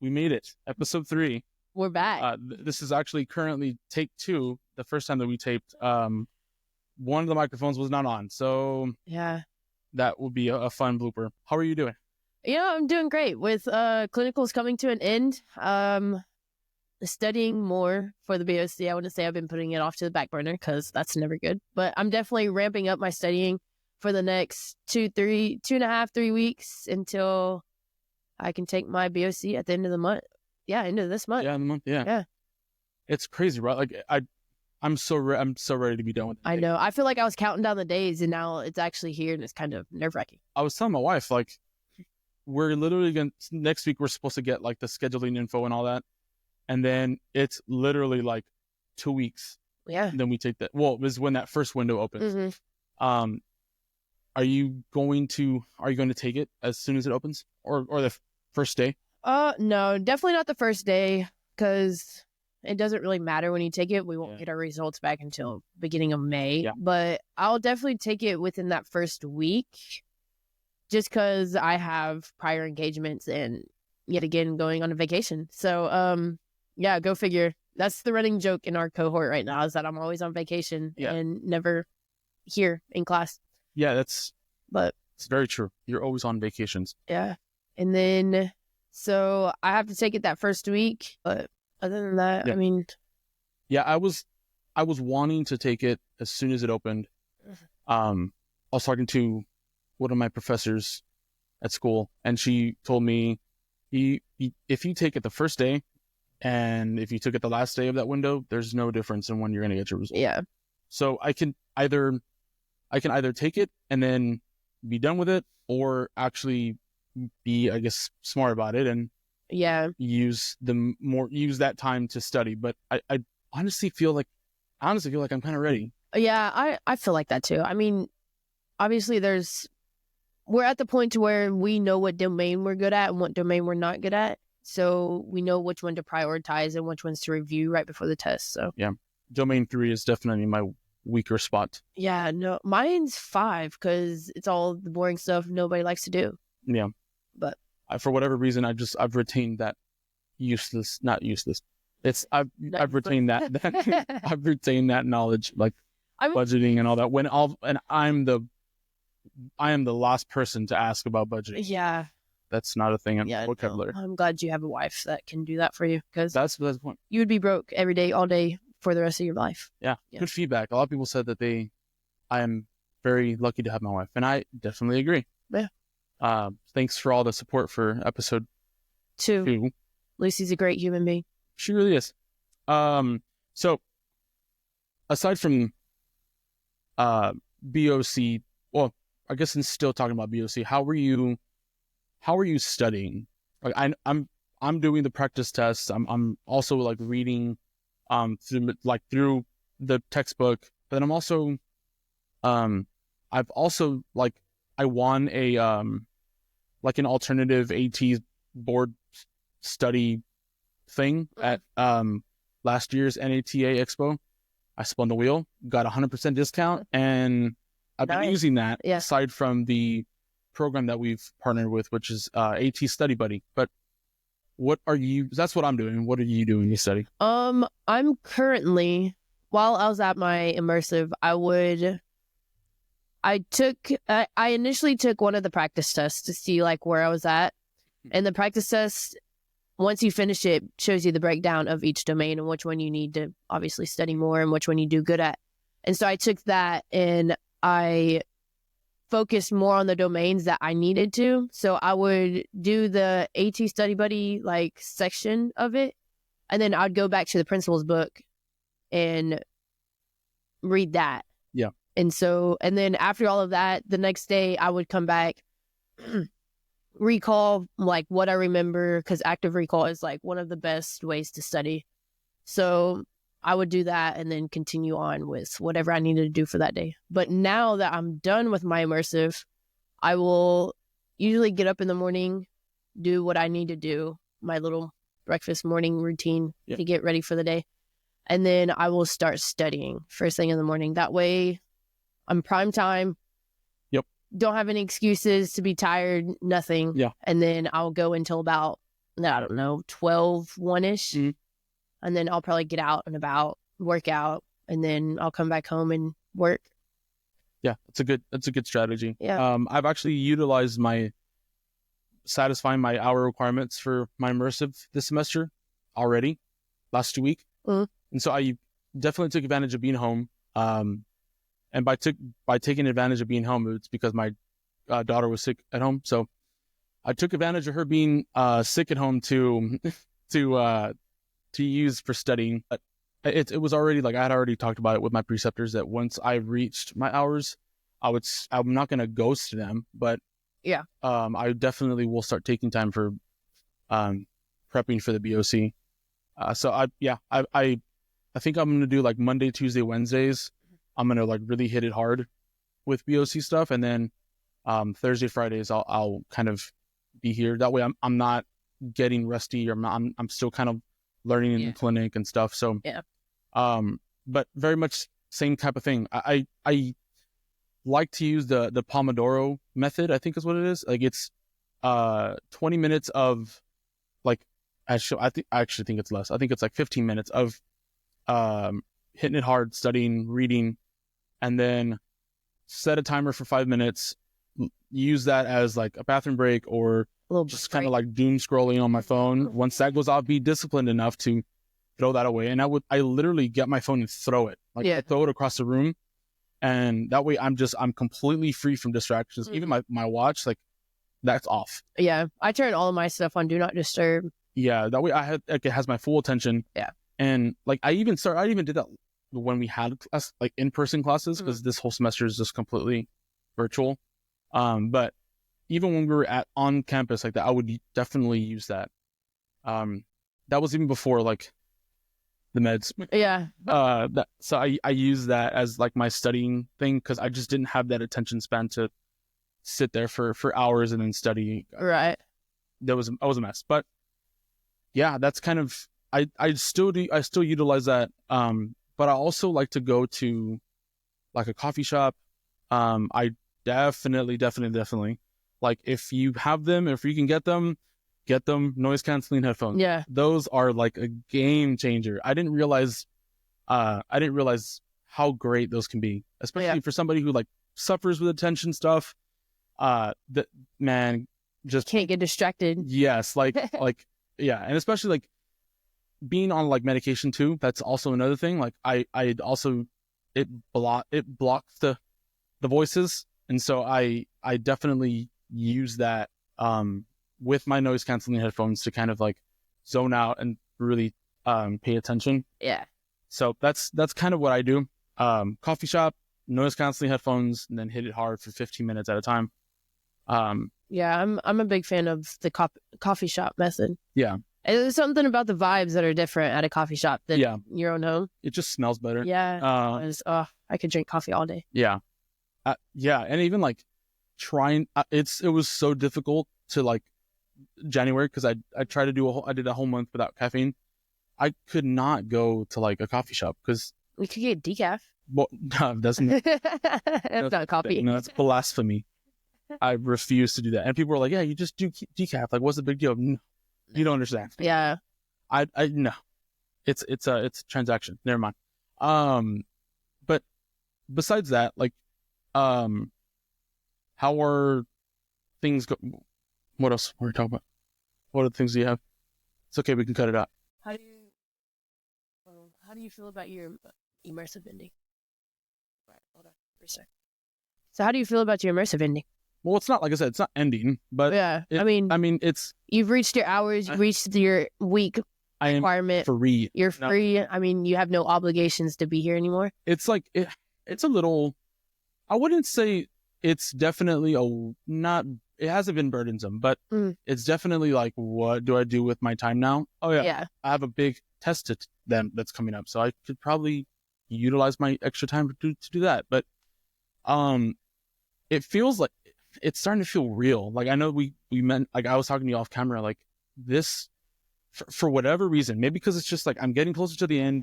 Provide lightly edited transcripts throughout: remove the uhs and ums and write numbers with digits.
We made it. Episode 3. We're back. This is actually currently take 2. The first time that we taped, one of the microphones was not on. So yeah, that will be a fun blooper. How are you doing? I'm doing great with clinicals coming to an end. Studying more for the BOC. I wouldn't say I've been putting it off to the back burner because that's never good. But I'm definitely ramping up my studying for the next 2.5-3 weeks until I can take my BOC at the end of the month. Yeah, end of this month. Yeah, in the month. Yeah. It's crazy, right? Like I'm so ready to be done with it. I know. I feel like I was counting down the days, and now it's actually here, and it's kind of nerve-wracking. I was telling my wife, like, we're literally next week we're supposed to get like the scheduling info and all that. And then it's literally like 2 weeks. Yeah. Then we take that. Well, this is when that first window opens. Mm-hmm. Are you going to take it as soon as it opens, or the first day? No, definitely not the first day, because it doesn't really matter when you take it. We won't get our results back until beginning of May. Yeah. But I'll definitely take it within that first week, just because I have prior engagements and yet again going on a vacation. So yeah, go figure. That's the running joke in our cohort right now, is that I'm always on vacation and never here in class. Yeah, it's very true. You're always on vacations. Yeah. And then, so I have to take it that first week. But other than that, I mean. Yeah, I was wanting to take it as soon as it opened. I was talking to one of my professors at school, and she told me, if you take it the first day, and if you took it the last day of that window, there's no difference in when you're going to get your results. Yeah. So I can either take it and then be done with it, or actually be, I guess, smart about it and use that time to study. But I honestly feel like I'm kind of ready. Yeah, I feel like that too. I mean, obviously we're at the point to where we know what domain we're good at and what domain we're not good at. So we know which one to prioritize and which ones to review right before the test. So yeah, domain 3 is definitely my weaker spot. Yeah, no, mine's 5 because it's all the boring stuff nobody likes to do. Yeah, but for whatever reason, I've retained that not useless. I've retained that I've retained that knowledge, like budgeting and all that. I am the last person to ask about budgeting. Yeah. That's not a thing in vocabulary. No. I'm glad you have a wife that can do that for you, because that's the point. You would be broke every day, all day for the rest of your life. Yeah. Good feedback. A lot of people said that I am very lucky to have my wife, and I definitely agree. Yeah. Thanks for all the support for episode 2. Lucy's a great human being. She really is. So aside from BOC, well, I guess I'm still talking about BOC. How are you studying? Like I'm doing the practice tests. I'm also like reading through the textbook, but then I'm also I've also I won a like an alternative AT board study thing at last year's NATA Expo. I spun the wheel, got 100% discount, and I've been using that aside from the program that we've partnered with, which is AT Study Buddy. But that's what I'm doing. What are you doing to study? I'm currently, while I was at my immersive, I initially took one of the practice tests to see where I was at. And the practice test, once you finish it, shows you the breakdown of each domain and which one you need to obviously study more and which one you do good at. And so I took that and I focused more on the domains that I needed to. So I would do the AT Study Buddy section of it, and then I'd go back to the principal's book and read that. Yeah. And then after all of that, the next day I would come back, recall what I remember, because active recall is one of the best ways to study. So I would do that and then continue on with whatever I needed to do for that day. But now that I'm done with my immersive, I will usually get up in the morning, do what I need to do, my little breakfast morning routine to get ready for the day. And then I will start studying first thing in the morning. That way I'm prime time. Yep. Don't have any excuses to be tired, nothing. Yeah. And then I'll go until about I don't know, 12, 1-ish. Mhm. And then I'll probably get out and about, work out, and then I'll come back home and work. Yeah, that's a good strategy. Yeah. I've actually utilized satisfying my hour requirements for my immersive this semester already, last week. Mhm. And so I definitely took advantage of being home. And by taking advantage of being home, it's because my daughter was sick at home. So I took advantage of her being sick at home to to use for studying. But it was already like I had already talked about it with my preceptors that once I reached my hours, I'm not going to ghost them, but Yeah. I definitely will start taking time for prepping for the BOC. So I think I'm gonna do like Monday, Tuesday, Wednesdays. I'm gonna like really hit it hard with BOC stuff, and then Thursday, Fridays I'll kind of be here. That way I'm not getting rusty, or I'm still kind of learning in the clinic and stuff. So Yeah. But very much same type of thing. I like to use the Pomodoro method. I think is what it is. Like it's 20 minutes of like I actually think it's less. I think it's like 15 minutes of hitting it hard, studying, reading, and then set a timer for 5 minutes. Use that as like a bathroom break or just kind of like doom scrolling on my phone. Once that goes off, be disciplined enough to throw that away. And I literally get my phone and throw it. Like I throw it across the room. And that way I'm completely free from distractions. Even my watch, like that's off. Yeah. I turn all of my stuff on Do Not Disturb. Yeah. That way it has my full attention. Yeah. And like I even did that when we had like in-person classes, because this whole semester is just completely virtual. But even when we were on campus like that, I would definitely use that. That was even before like the meds. Yeah. So I use that as like my studying thing, because I just didn't have that attention span to sit there for hours and then study. Right. I was a mess. But yeah, that's kind of I still utilize that. But I also like to go to like a coffee shop. I definitely like if you have them, if you can get them noise canceling headphones. Yeah. Those are like a game changer. I didn't realize how great those can be, especially for somebody who like suffers with attention stuff. That man just can't get distracted. Yes, like yeah, and especially like being on like medication too. That's also another thing. Like I also it blocks the voices, and so I definitely use that with my noise canceling headphones to kind of like zone out and really pay attention. Yeah. So that's kind of what I do. Coffee shop, noise canceling headphones, and then hit it hard for 15 minutes at a time. Yeah, I'm a big fan of the coffee shop method. Yeah. And there's something about the vibes that are different at a coffee shop than your own home. It just smells better. Yeah. I could drink coffee all day. Yeah. Yeah. And even like trying, it was so difficult to like January, because I tried to do I did a whole month without caffeine. I could not go to like a coffee shop because we could get decaf. Well, no, doesn't. That's not coffee. No, that's blasphemy. I refuse to do that. And people were like, "Yeah, you just do decaf. Like, what's the big deal?" No, you don't understand. Yeah. I no. It's a transaction. Never mind. But besides that, like, how are things go? What else are we talking about? What other things do you have? It's okay. We can cut it out. How do you feel about your immersive ending? Right, hold on for a sec. So how do you feel about your immersive ending? Well, it's not, like I said, it's not ending, but yeah, I mean, it's you've reached your hours, you've reached your week requirement. Free. You're free. I mean, you have no obligations to be here anymore. It's like it's a little. I wouldn't say it's definitely it hasn't been burdensome, but it's definitely like, what do I do with my time now? Oh yeah. I have a big test that's coming up, so I could probably utilize my extra time to do that. But it feels like it's starting to feel real. Like, I know we meant, like, I was talking to you off camera, like this for whatever reason, maybe because it's just like I'm getting closer to the end.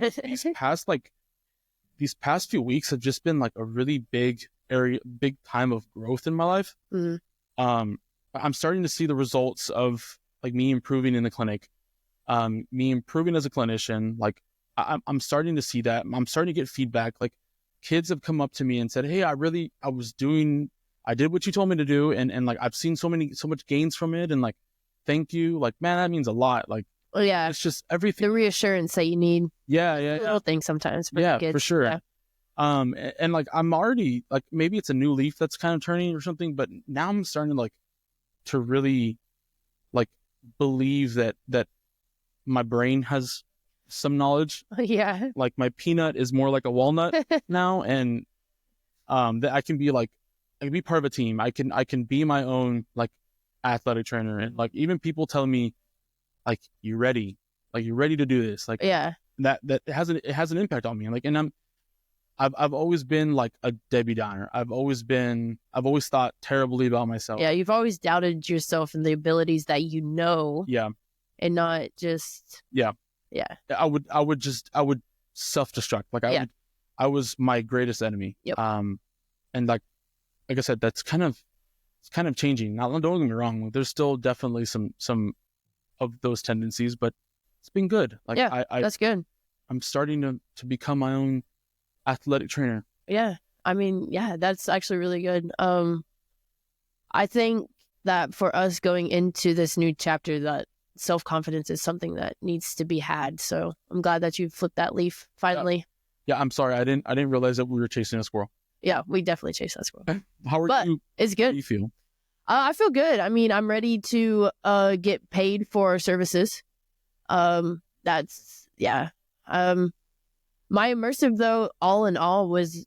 These past few weeks have just been like a really big time of growth in my life. I'm starting to see the results of like me improving in the clinic, me improving as a clinician. Like I'm starting to see that. I'm starting to get feedback. Like kids have come up to me and said, hey, I did what you told me to do. And like, I've seen so much gains from it. And like, thank you. Like, man, that means a lot. Like, well, yeah, it's just everything. The reassurance that you need. Yeah. Little things sometimes for the kids. For sure. Yeah. And like, I'm already like, maybe it's a new leaf that's kind of turning or something, but now I'm starting to like, to really like believe that my brain has some knowledge. Yeah. Like my peanut is more like a walnut now. And, that I can be part of a team. I can be my own like athletic trainer. And like, even people tell me like, you're ready to do this. Like, yeah, that it has an impact on me. Like, and I've always been like a Debbie Downer. I've always thought terribly about myself. Yeah. You've always doubted yourself and the abilities that you know. Yeah. And not just. Yeah. Yeah. I would self-destruct. Like I was my greatest enemy. Yep. And like I said, it's kind of changing. Now, don't get me wrong. There's still definitely some of those tendencies, but it's been good. Like, yeah, that's good. I'm starting to become my own athletic trainer. Yeah. I mean, yeah, that's actually really good. I think that for us going into this new chapter, that self-confidence is something that needs to be had. So I'm glad that you flipped that leaf finally. Yeah, I'm sorry. I didn't realize that we were chasing a squirrel. Yeah, we definitely chase that squirrel. Okay. How are you? It's good. How do you feel? I feel good. I mean, I'm ready to get paid for our services. That's yeah. My immersive though, all in all, was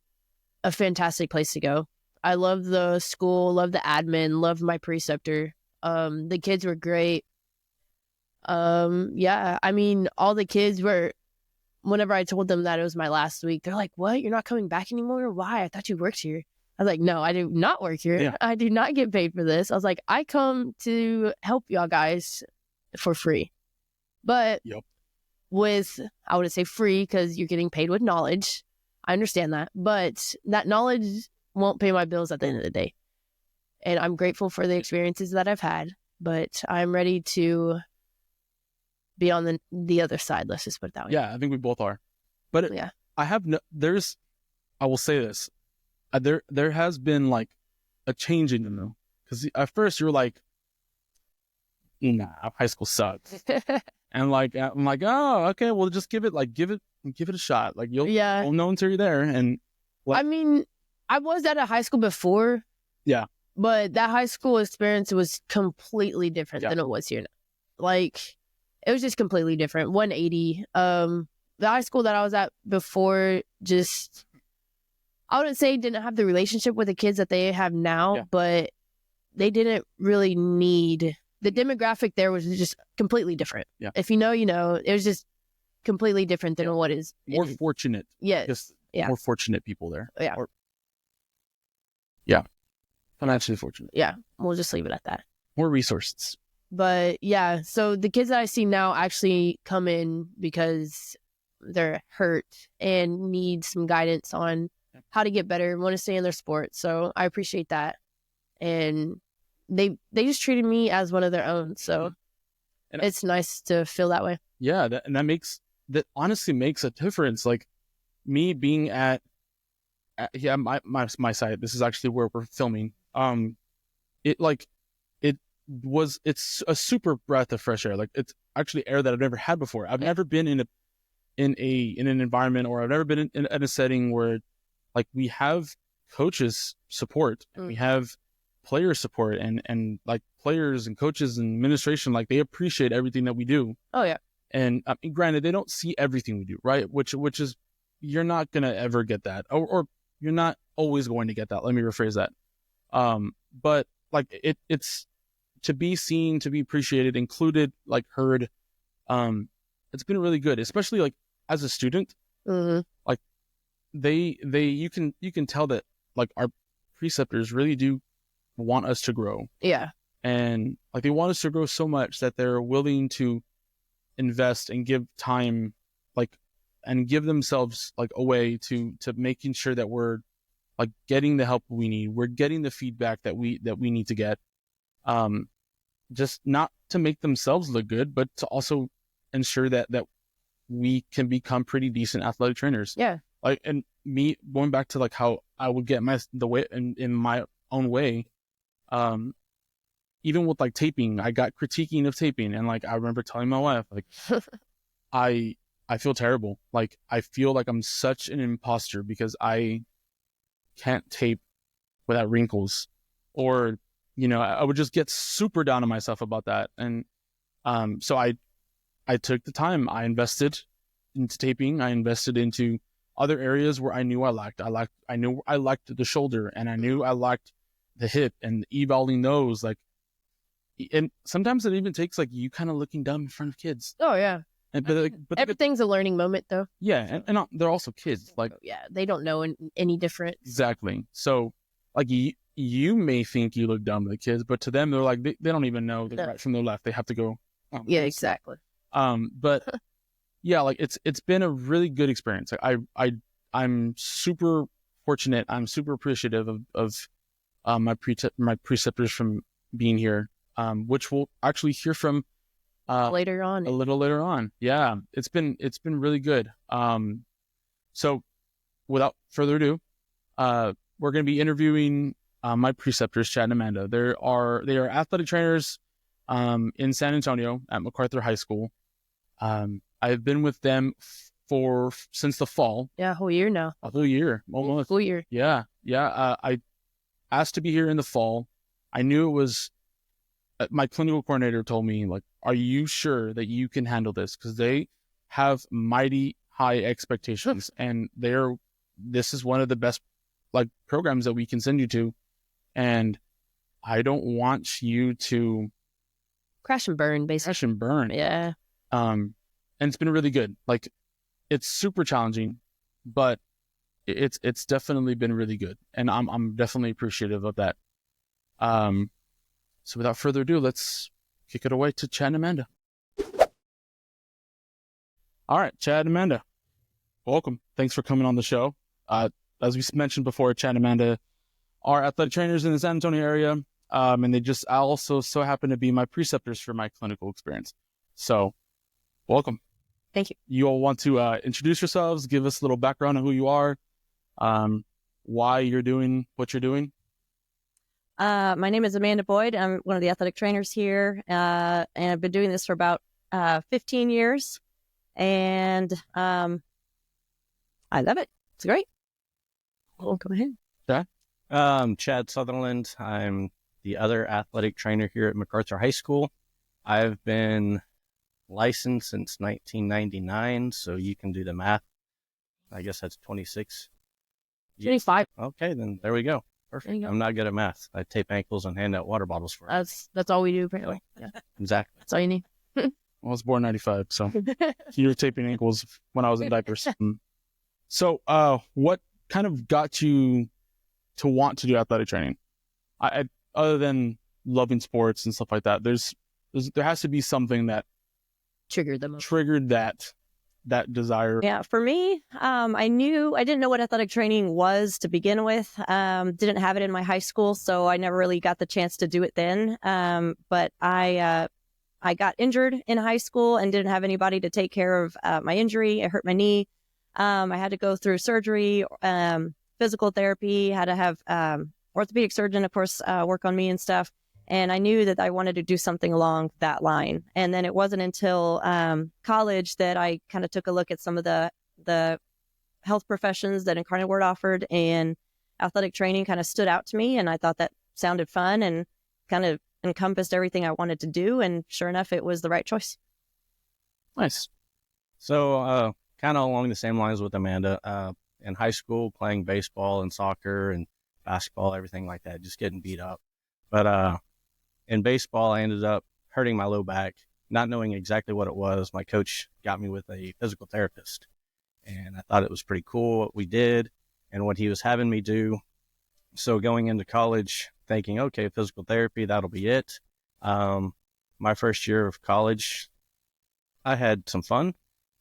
a fantastic place to go. I love the school, love the admin, love my preceptor. The kids were great. Yeah, I mean, all the kids were. Whenever I told them that it was my last week, they're like, "What? You're not coming back anymore? Why? I thought you worked here." I was like, "No, I do not work here. Yeah. I do not get paid for this." I was like, "I come to help y'all guys for free." But with, I wouldn't say free because you're getting paid with knowledge. I understand that. But that knowledge won't pay my bills at the end of the day. And I'm grateful for the experiences that I've had. But I'm ready to be on the other side. Let's just put it that way. Yeah, I think we both are. But yeah, I will say this. There has been like a change in them though. Because at first you're like, nah, high school sucks. And like, I'm like, oh, okay, well just give it a shot. Like you'll know until you're there. And I mean, I was at a high school before. Yeah. But that high school experience was completely different than it was here now. Like, it was just completely different. 180. The high school that I was at before just, I wouldn't say didn't have the relationship with the kids that they have now, but they didn't really need, the demographic there was just completely different. Yeah. If you know, you know, it was just completely different than what is. More fortunate. Yeah. Just more fortunate people there. Yeah. Financially fortunate. Yeah. We'll just leave it at that. More resources. But yeah, so the kids that I see now actually come in because they're hurt and need some guidance on how to get better and want to stay in their sport. So I appreciate that. And they just treated me as one of their own. So it's nice to feel that way. Yeah, that honestly makes a difference. Like me being at my site, this is actually where we're filming. It's a super breath of fresh air. Like it's actually air that I've never had before. I've never been in an environment, or I've never been in a setting where like we have coaches support, and we have player support, and like players and coaches and administration, like they appreciate everything that we do. Oh yeah. And I mean, granted, they don't see everything we do, right? Which is, you're not gonna ever get that, or you're not always going to get that. Let me rephrase that. But like it's to be seen, to be appreciated, included, like heard. It's been really good, especially like as a student. Like you can tell that like our preceptors really do want us to grow. Yeah. And like they want us to grow so much that they're willing to invest and give time, like, and give themselves like away to making sure that we're like getting the help we need. We're getting the feedback that we need to get. just not to make themselves look good, but to also ensure that we can become pretty decent athletic trainers. Yeah. Like, and me going back to like how I would get the way in my own way. Even with like taping, I got critiquing of taping, and like I remember telling my wife, like, I feel terrible. Like I feel like I'm such an imposter because I can't tape without wrinkles, or I would just get super down on myself about that. And so I took the time, I invested into taping, I invested into other areas where I knew I knew I liked the shoulder, and I knew I liked the hip, and evaling those, like, and sometimes it even takes like you kind of looking dumb in front of kids. Oh yeah. But everything's a learning moment though. Yeah, and they're also kids. Like, yeah, they don't know any difference. Exactly. So like you may think you look dumb to the kids, but to them they're like they don't even know the right from the left. They have to go. Yeah, exactly. But yeah, like it's been a really good experience. Like I'm super fortunate. I'm super appreciative of my preceptors from being here, which we'll actually hear from later on. A little later on. Yeah, it's been really good. So without further ado, we're going to be interviewing my preceptors, Chad and Amanda. They are athletic trainers in San Antonio at MacArthur High School. I've been with them since the fall. Yeah, a whole year now. A whole year, almost. Full year. Yeah. I asked to be here in the fall. I knew it was. My clinical coordinator told me, like, are you sure that you can handle this? Because they have mighty high expectations, and this is one of the best like programs that we can send you to, and I don't want you to crash and burn, basically. Crash and burn. Yeah. And it's been really good. Like, it's super challenging, but it's definitely been really good, and I'm definitely appreciative of that. So without further ado, let's kick it away to Chad and Amanda. All right, Chad and Amanda, welcome. Thanks for coming on the show. As we mentioned before, Chad and Amanda are athletic trainers in the San Antonio area, and they just also so happen to be my preceptors for my clinical experience. So, welcome. Thank you. You all want to introduce yourselves, give us a little background on who you are, why you're doing what you're doing. My name is Amanda Boyd. I'm one of the athletic trainers here, and I've been doing this for about 15 years, and I love it. It's great. Well, go ahead. Chad? Chad Sutherland. I'm the other athletic trainer here at MacArthur High School. I've been licensed since 1999, so you can do the math. I guess that's 26. 25. Okay, then there we go. Perfect. I'm not good at math. I tape ankles and hand out water bottles for it. That's all we do, apparently. Yeah. Exactly. That's all you need. Well, I was born in 95, so you were taping ankles when I was in diapers. So, what kind of got you to want to do athletic training? I other than loving sports and stuff like that, there has to be something that triggered that desire. Yeah, for me, I didn't know what athletic training was to begin with. Didn't have it in my high school, so I never really got the chance to do it then. But I got injured in high school and didn't have anybody to take care of my injury. I hurt my knee. I had to go through surgery, physical therapy, had to have orthopedic surgeon, of course, work on me and stuff. And I knew that I wanted to do something along that line. And then it wasn't until college that I kind of took a look at some of the health professions that Incarnate Word offered, and athletic training kind of stood out to me. And I thought that sounded fun and kind of encompassed everything I wanted to do. And sure enough, it was the right choice. Nice. So kind of along the same lines with Amanda, in high school, playing baseball and soccer and basketball, everything like that, just getting beat up. But in baseball, I ended up hurting my low back, not knowing exactly what it was. My coach got me with a physical therapist, and I thought it was pretty cool what we did and what he was having me do. So going into college, thinking, okay, physical therapy, that'll be it. My first year of college, I had some fun,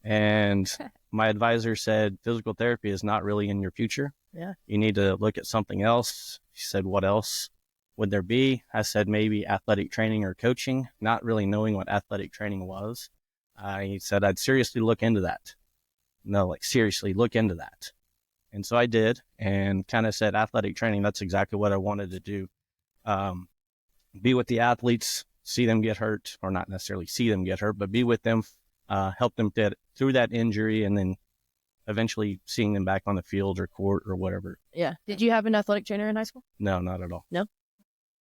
and my advisor said, physical therapy is not really in your future. Yeah. You need to look at something else. He said, what else? would there be? I said maybe athletic training or coaching, not really knowing what athletic training was. He said I'd seriously look into that. No, like seriously look into that. And so I did, and kind of said athletic training, that's exactly what I wanted to do. Be with the athletes, see them get hurt, or not necessarily see them get hurt, but be with them, help them get through that injury, and then eventually seeing them back on the field or court or whatever. Yeah. Did you have an athletic trainer in high school? No, not at all.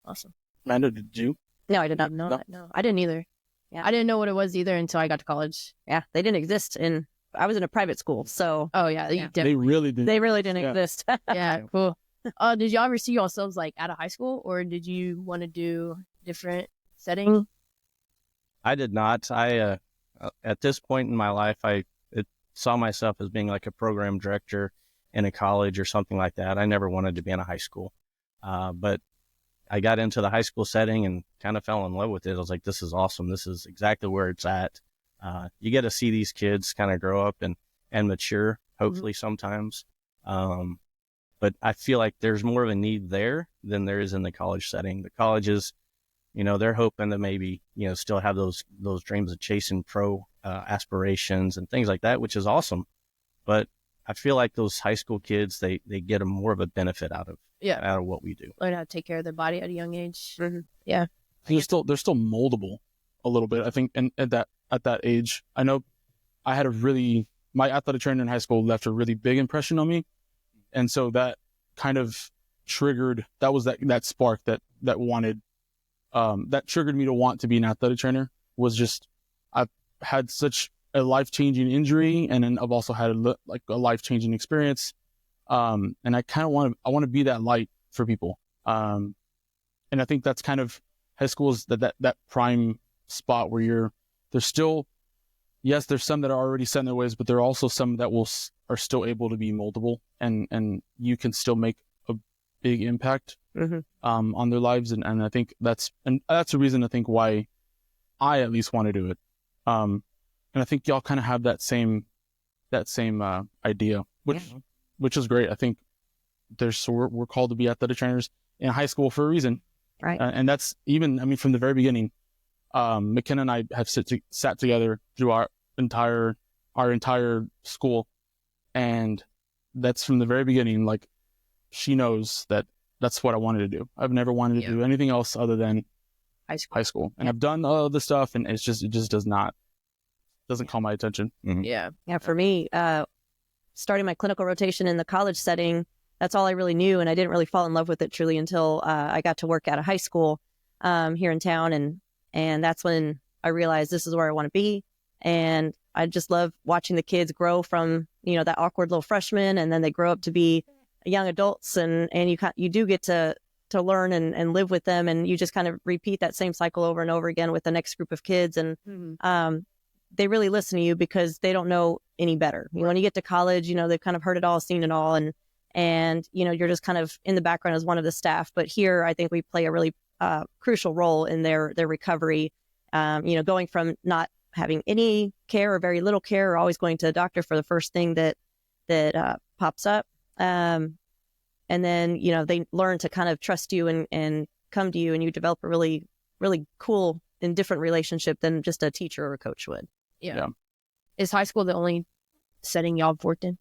Awesome. Amanda, did you? No, I did not. No, I didn't either. Yeah. I didn't know what it was either until I got to college. Yeah, they didn't exist I was in a private school, so Oh yeah, you They definitely. really did. they really didn't Yeah. exist. Yeah, cool. Did y'all ever see yourselves like out of high school, or did you want to do different setting? I did not. I at this point in my life, saw myself as being like a program director in a college or something like that. I never wanted to be in a high school, but I got into the high school setting and kind of fell in love with it. I was like, this is awesome. This is exactly where it's at. You get to see these kids kind of grow up and mature, hopefully sometimes. But I feel like there's more of a need there than there is in the college setting. The colleges, they're hoping to maybe, still have those dreams of chasing pro aspirations and things like that, which is awesome. But I feel like those high school kids, they get a more of a benefit out of what we do. Learn how to take care of their body at a young age. Mm-hmm. Yeah. They're still moldable a little bit, I think, and at that age. I know I had my athletic trainer in high school left a really big impression on me. And so that kind of triggered, that was that spark that wanted, that triggered me to want to be an athletic trainer. Was just, I've had such a life-changing injury, and then I've also had a life-changing experience. And I kind of want to be that light for people. And I think that's kind of, high school is that prime spot where there's still, yes, there's some that are already set in their ways, but there are also some that are still able to be moldable, and you can still make a big impact on their lives. And I think that's the reason I think why I at least want to do it. And I think y'all kind of have that same idea, which is great. I think we're called to be athletic trainers in high school for a reason. Right. And that's even, from the very beginning, McKenna and I have sat together through our entire school. And that's from the very beginning. Like, she knows that that's what I wanted to do. I've never wanted to do anything else other than high school. And I've done all the stuff, and it just doesn't call my attention. Mm-hmm. Yeah. Yeah, for me, starting my clinical rotation in the college setting, that's all I really knew. And I didn't really fall in love with it truly until I got to work at a high school here in town. And that's when I realized this is where I want to be. And I just love watching the kids grow from, that awkward little freshman, and then they grow up to be young adults. And you do get to learn and live with them. And you just kind of repeat that same cycle over and over again with the next group of kids. And they really listen to you because they don't know any better. When you get to college, they've kind of heard it all, seen it all. And you're just kind of in the background as one of the staff. But here, I think we play a really crucial role in their recovery. Going from not having any care or very little care, or always going to a doctor for the first thing that pops up. And then, they learn to kind of trust you and come to you, and you develop a really, really cool and different relationship than just a teacher or a coach would. Yeah. Is high school the only setting y'all have worked in?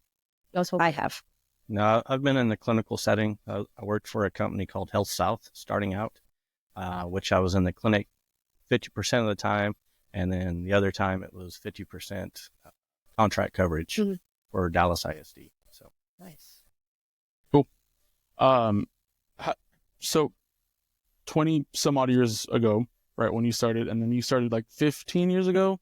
I have. No, I've been in the clinical setting. I worked for a company called Health South starting out, which I was in the clinic 50% of the time. And then the other time it was 50% contract coverage for Dallas ISD. So Nice. Cool. So 20 some odd years ago, right, when you started, and then you started like 15 years ago,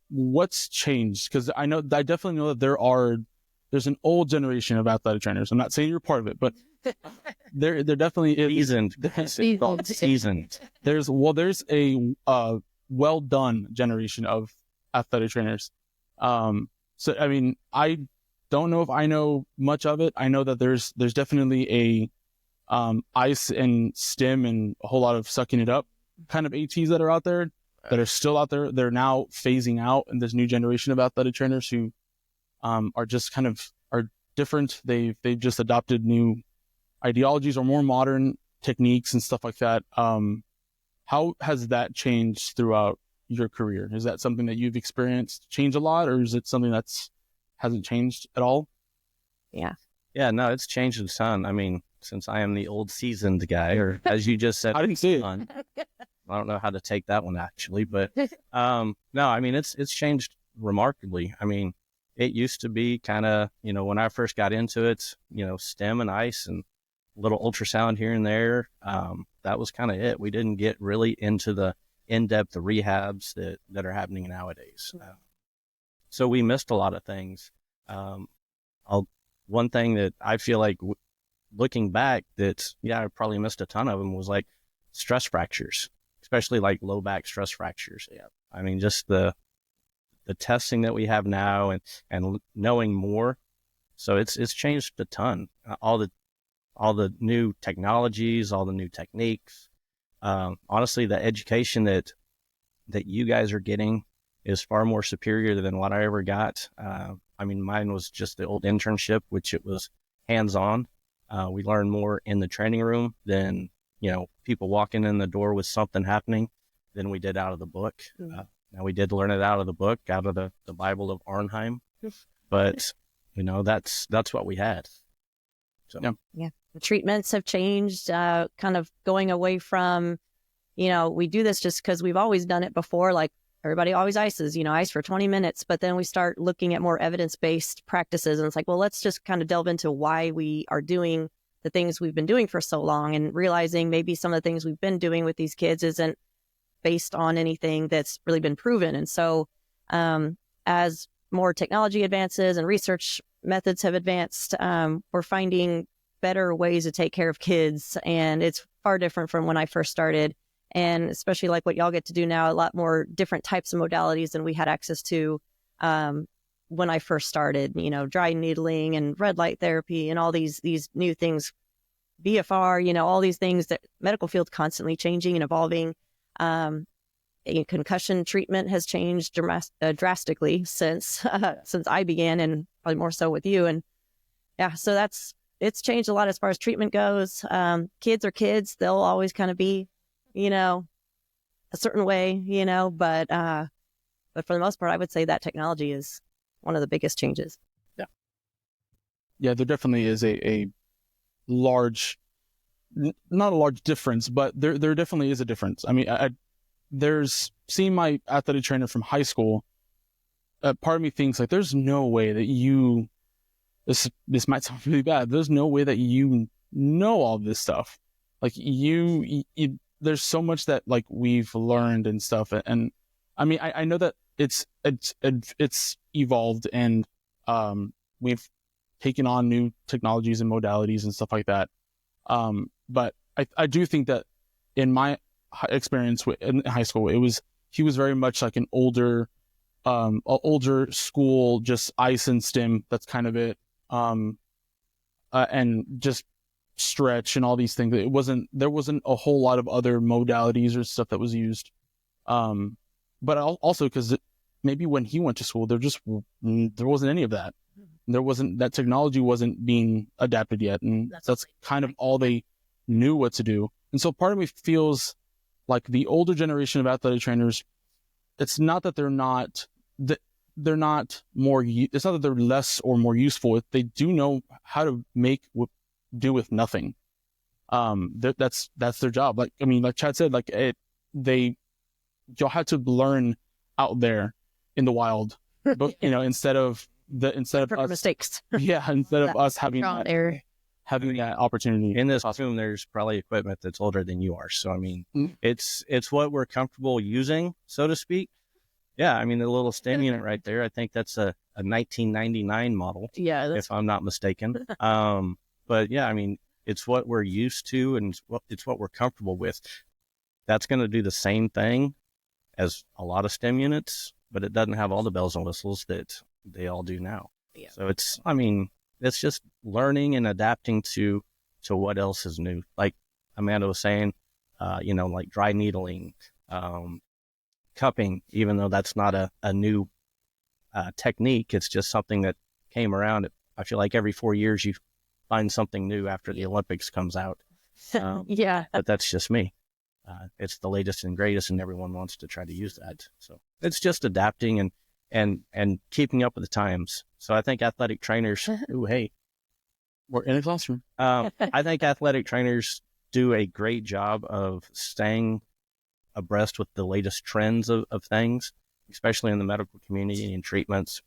what's changed? Because I definitely know that there's an old generation of athletic trainers. I'm not saying you're part of it, but there definitely is. Seasoned. There's a well done generation of athletic trainers. So I mean, I don't know if I know much of it. I know that there's definitely a ice and stim and a whole lot of sucking it up kind of ATs that are out there, that are still out there. They're now phasing out, and this new generation of athletic trainers who are just kind of are different. They've just adopted new ideologies, or more modern techniques and stuff like that. How has that changed throughout your career? Is that something that you've experienced change a lot, or is it something that's hasn't changed at all? Yeah. Yeah, no, it's changed a ton. I mean, since I am the old seasoned guy, or as you just said, I didn't see it. I don't know how to take that one actually, but no, I mean it's changed remarkably. I mean, it used to be kind of, when I first got into it, stem and ice and little ultrasound here and there. That was kind of it. We didn't get really into the in-depth rehabs that are happening nowadays. So we missed a lot of things. One thing that I feel like looking back that, I probably missed a ton of them was like stress fractures, especially like low back stress fractures. Yeah. I mean, just the testing that we have now and knowing more. So it's changed a ton. All the new technologies, all the new techniques. Honestly, the education that you guys are getting is far more superior than what I ever got. I mean, mine was just the old internship, which it was hands-on. We learned more in the training room than, people walking in the door with something happening than we did out of the book. Now we did learn it out of the book, out of the Bible of Arnheim, but that's what we had. So. Yeah. The treatments have changed, kind of going away from, we do this just because we've always done it before. Like everybody always ices, ice for 20 minutes, but then we start looking at more evidence-based practices. And it's like, well, let's just kind of delve into why we are doing the things we've been doing for so long and realizing maybe some of the things we've been doing with these kids isn't based on anything that's really been proven. And so as more technology advances and research methods have advanced, we're finding better ways to take care of kids. And it's far different from when I first started. And especially like what y'all get to do now, a lot more different types of modalities than we had access to when I first started, dry needling and red light therapy and all these new things, BFR, all these things that medical field's constantly changing and evolving. Concussion treatment has changed drastically since I began, and probably more so with you. And yeah, so it's changed a lot as far as treatment goes. Kids are kids; they'll always kind of be, a certain way, But for the most part, I would say that technology is one of the biggest changes. Yeah, there definitely is a large, not a large difference, but there definitely is a difference. I mean, there's seeing my athletic trainer from high school. Part of me thinks like, there's no way that this might sound really bad. There's no way that you know all this stuff. Like you there's so much that like we've learned and stuff. And I mean, I know that it's evolved and we've taken on new technologies and modalities and stuff like that. But I do think that in my experience in high school, he was very much like an older school, just ice and stim. That's kind of it. And just stretch and all these things. There wasn't a whole lot of other modalities or stuff that was used. But also because maybe when he went to school, there wasn't any of that. That technology wasn't being adapted yet. And that's kind of all they knew what to do. And so part of me feels like the older generation of athletic trainers, it's not that they're not more, it's not that they're less or more useful. They do know how to do with nothing. That's their job. Like, I mean, like Chad said, like you'll have to learn out there in the wild, but instead of us, mistakes. Yeah. Instead of us having that opportunity. In this room, there's probably equipment that's older than you are. So, I mean, it's what we're comfortable using, so to speak. Yeah. I mean, the little stem unit right there, I think that's a 1999 model. Yeah. If I'm not mistaken. But yeah, I mean, it's what we're used to and it's what we're comfortable with. That's going to do the same thing as a lot of stem units, but it doesn't have all the bells and whistles that they all do now. Yeah. So it's just learning and adapting to what else is new. Like Amanda was saying, like dry needling, cupping, even though that's not a new technique, it's just something that came around. I feel like every 4 years you find something new after the Olympics comes out. Yeah. But that's just me. It's the latest and greatest, and everyone wants to try to use that. So it's just adapting and keeping up with the times. So I think athletic trainers, We're in a classroom. I think athletic trainers do a great job of staying abreast with the latest trends of things, especially in the medical community and treatments.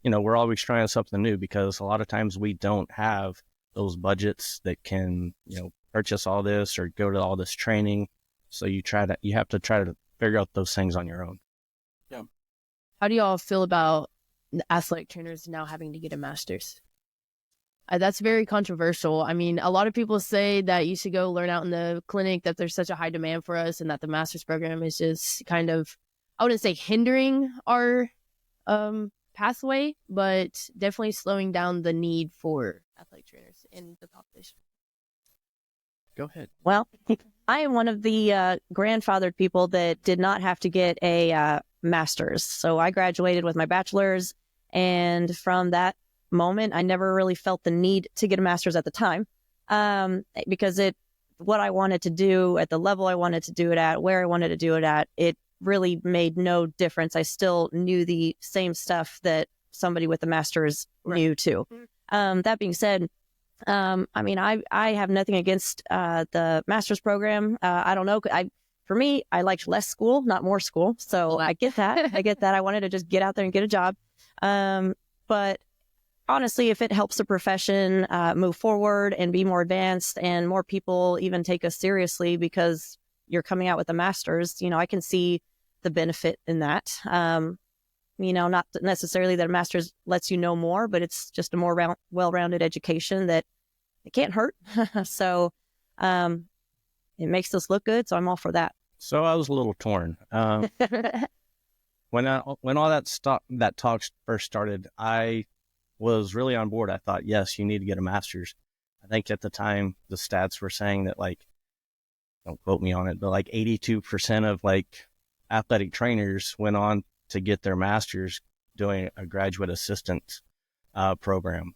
We're always trying something new because a lot of times we don't have those budgets that can, purchase all this or go to all this training. So you have to try to figure out those things on your own. Yeah. How do y'all feel about the athletic trainers now having to get a master's? That's very controversial. I mean, a lot of people say that you should go learn out in the clinic, that there's such a high demand for us, and that the master's program is just kind of, I wouldn't say hindering our pathway, but definitely slowing down the need for athletic trainers in the population. Go ahead. Well, I am one of the grandfathered people that did not have to get a master's. So I graduated with my bachelor's, and from that moment, I never really felt the need to get a master's at the time, because what I wanted to do at the level I wanted to do it at, where I wanted to do it at, it really made no difference. I still knew the same stuff that somebody with a master's knew too. That being said, I mean, I have nothing against the master's program. I don't know. For me, I liked less school, not more school. So I get that. I wanted to just get out there and get a job. But honestly, if it helps the profession move forward and be more advanced, and more people even take us seriously because you're coming out with a master's, I can see the benefit in that. Not necessarily that a master's lets you know more, but it's just a more well-rounded education that it can't hurt. So it makes us look good. So I'm all for that. So I was a little torn. When all that talk first started, I was really on board. I thought, yes, you need to get a master's. I think at the time the stats were saying that, like, don't quote me on it, but like 82% of like athletic trainers went on to get their master's doing a graduate assistant program.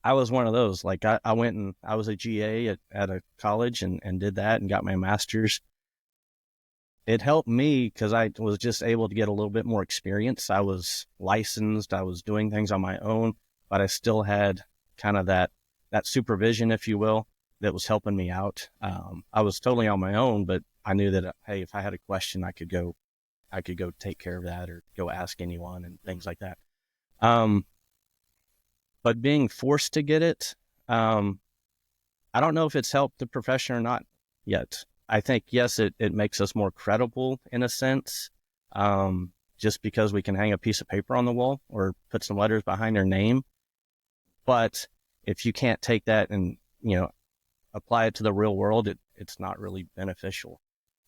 I was one of those. Like I went and I was a GA at a college and did that and got my master's. It helped me because I was just able to get a little bit more experience. I was licensed. I was doing things on my own, but I still had kind of that supervision, if you will, that was helping me out. I was totally on my own, but I knew that, hey, if I had a question, I could go take care of that or go ask anyone and things like that. But being forced to get it, I don't know if it's helped the profession or not yet. I think, yes, it makes us more credible in a sense, just because we can hang a piece of paper on the wall or put some letters behind our name. But if you can't take that and, apply it to the real world, it's not really beneficial.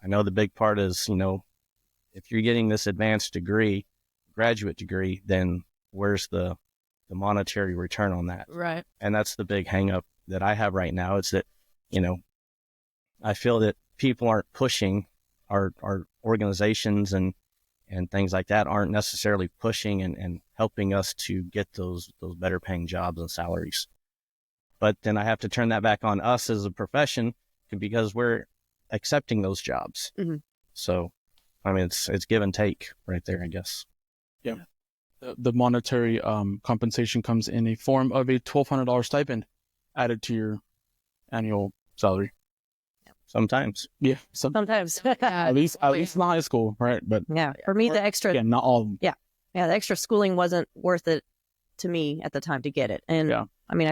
I know the big part is, if you're getting this advanced degree, graduate degree, then where's the monetary return on that? Right. And that's the big hang up that I have right now. It's that, I feel that people aren't pushing our organizations and things like that aren't necessarily pushing and helping us to get those better paying jobs and salaries. But then I have to turn that back on us as a profession because we're accepting those jobs. Mm-hmm. So, I mean, it's give and take right there, I guess. Yeah. The monetary compensation comes in a form of a $1,200 stipend added to your annual salary. Sometimes. Yeah. Sometimes. At least in high school, right? But yeah, for me, the extra, yeah, not all of them. Yeah, the extra schooling wasn't worth it to me at the time to get it. And I mean,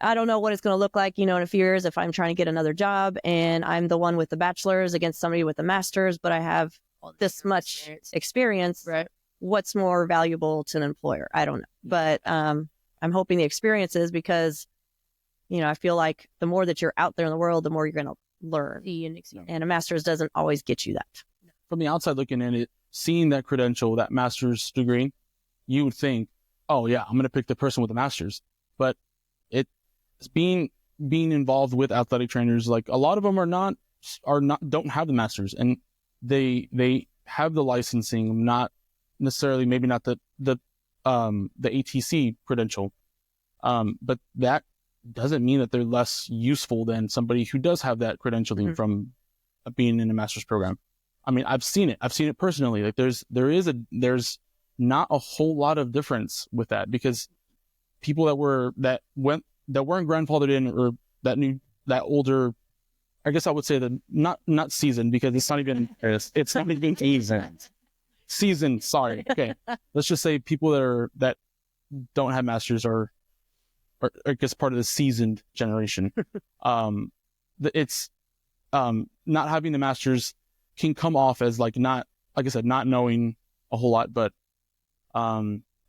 I don't know what it's going to look like, in a few years if I'm trying to get another job and I'm the one with the bachelor's against somebody with the master's, but I have this much experience. Right. What's more valuable to an employer? I don't know. But I'm hoping the experiences, because, I feel like the more that you're out there in the world, the more you're going to learn. And a master's doesn't always get you that. From the outside looking in it, seeing that credential, that master's degree, you would think, oh yeah, I'm going to pick the person with the master's. But it's being involved with athletic trainers, like a lot of them don't have the master's, and they have the licensing, not necessarily, maybe not the ATC credential. But that doesn't mean that they're less useful than somebody who does have that credentialing from being in a master's program. I mean, I've seen it personally. Like there's not a whole lot of difference with that, because people that weren't grandfathered in, or that older, I guess I would say that not seasoned, because it's not even seasoned. Sorry. Okay. Let's just say people that don't have masters are I guess part of the seasoned generation. It's not having the masters can come off as like not, like I said, not knowing a whole lot, but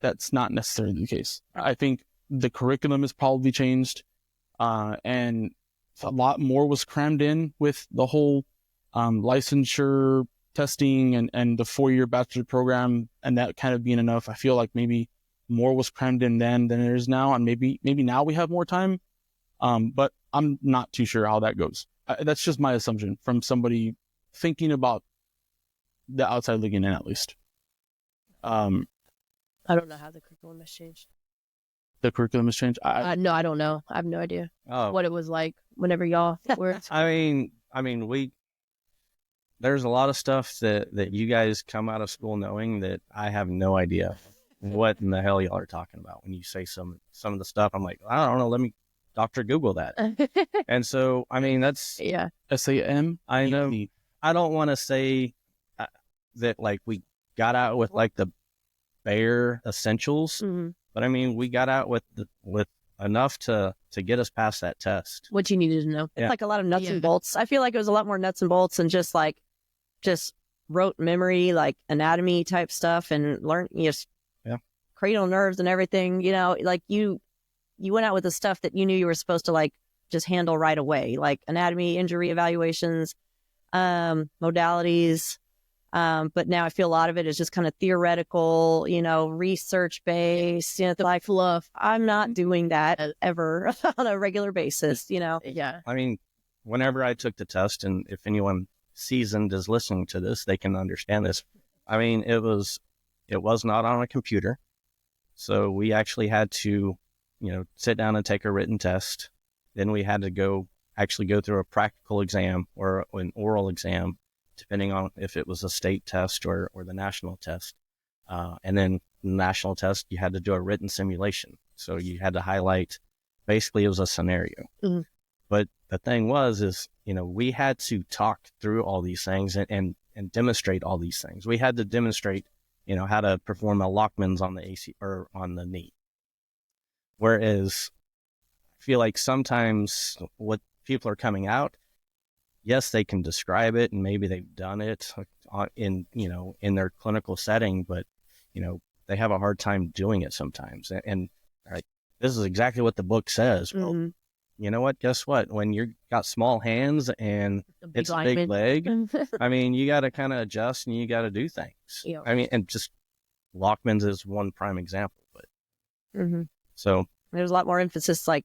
that's not necessarily the case. I think the curriculum has probably changed, and a lot more was crammed in with the whole licensure testing and the 4-year bachelor program, and that kind of being enough. I feel like maybe more was crammed in then than there is now, and maybe now we have more time, but I'm not too sure how that goes. That's just my assumption from somebody thinking about the outside looking in, at least. I don't know how the curriculum has changed. The curriculum has changed? No, I don't know. I have no idea what it was like whenever y'all were. I mean, there's a lot of stuff that you guys come out of school knowing that I have no idea what in the hell y'all are talking about. When you say some of the stuff, I'm like, I don't know. Let me Dr. Google that. And so, I mean, that's SAM. I know. I don't want to say that like we got out with like the bare essentials, but I mean, we got out with enough to get us past that test. What you needed to know. It's like a lot of nuts and bolts. I feel like it was a lot more nuts and bolts and just rote memory, like anatomy type stuff, and learn cranial nerves and everything. You know, like you went out with the stuff that you knew you were supposed to like just handle right away, like anatomy, injury evaluations, modalities. But now I feel a lot of it is just kind of theoretical, research based, like fluff. I'm not doing that ever on a regular basis, Yeah. I mean, whenever I took the test, and if anyone seasoned is listening to this, they can understand this. I mean, it was not on a computer. So we actually had to, sit down and take a written test. Then we had to go through a practical exam or an oral exam, depending on if it was a state test or the national test. And then the national test, you had to do a written simulation. So you had to highlight, basically it was a scenario. Mm-hmm. But the thing is, we had to talk through all these things and demonstrate all these things. We had to demonstrate, how to perform a Lockman's on the AC or on the knee. Whereas I feel like sometimes what people are coming out, yes, they can describe it and maybe they've done it in their clinical setting, but, they have a hard time doing it sometimes. And this is exactly what the book says. Well, you know what? Guess what? When you've got small hands and it's a big leg, I mean, you got to kind of adjust and you got to do things. Yeah. I mean, and just Lockman's is one prime example, but so there's a lot more emphasis like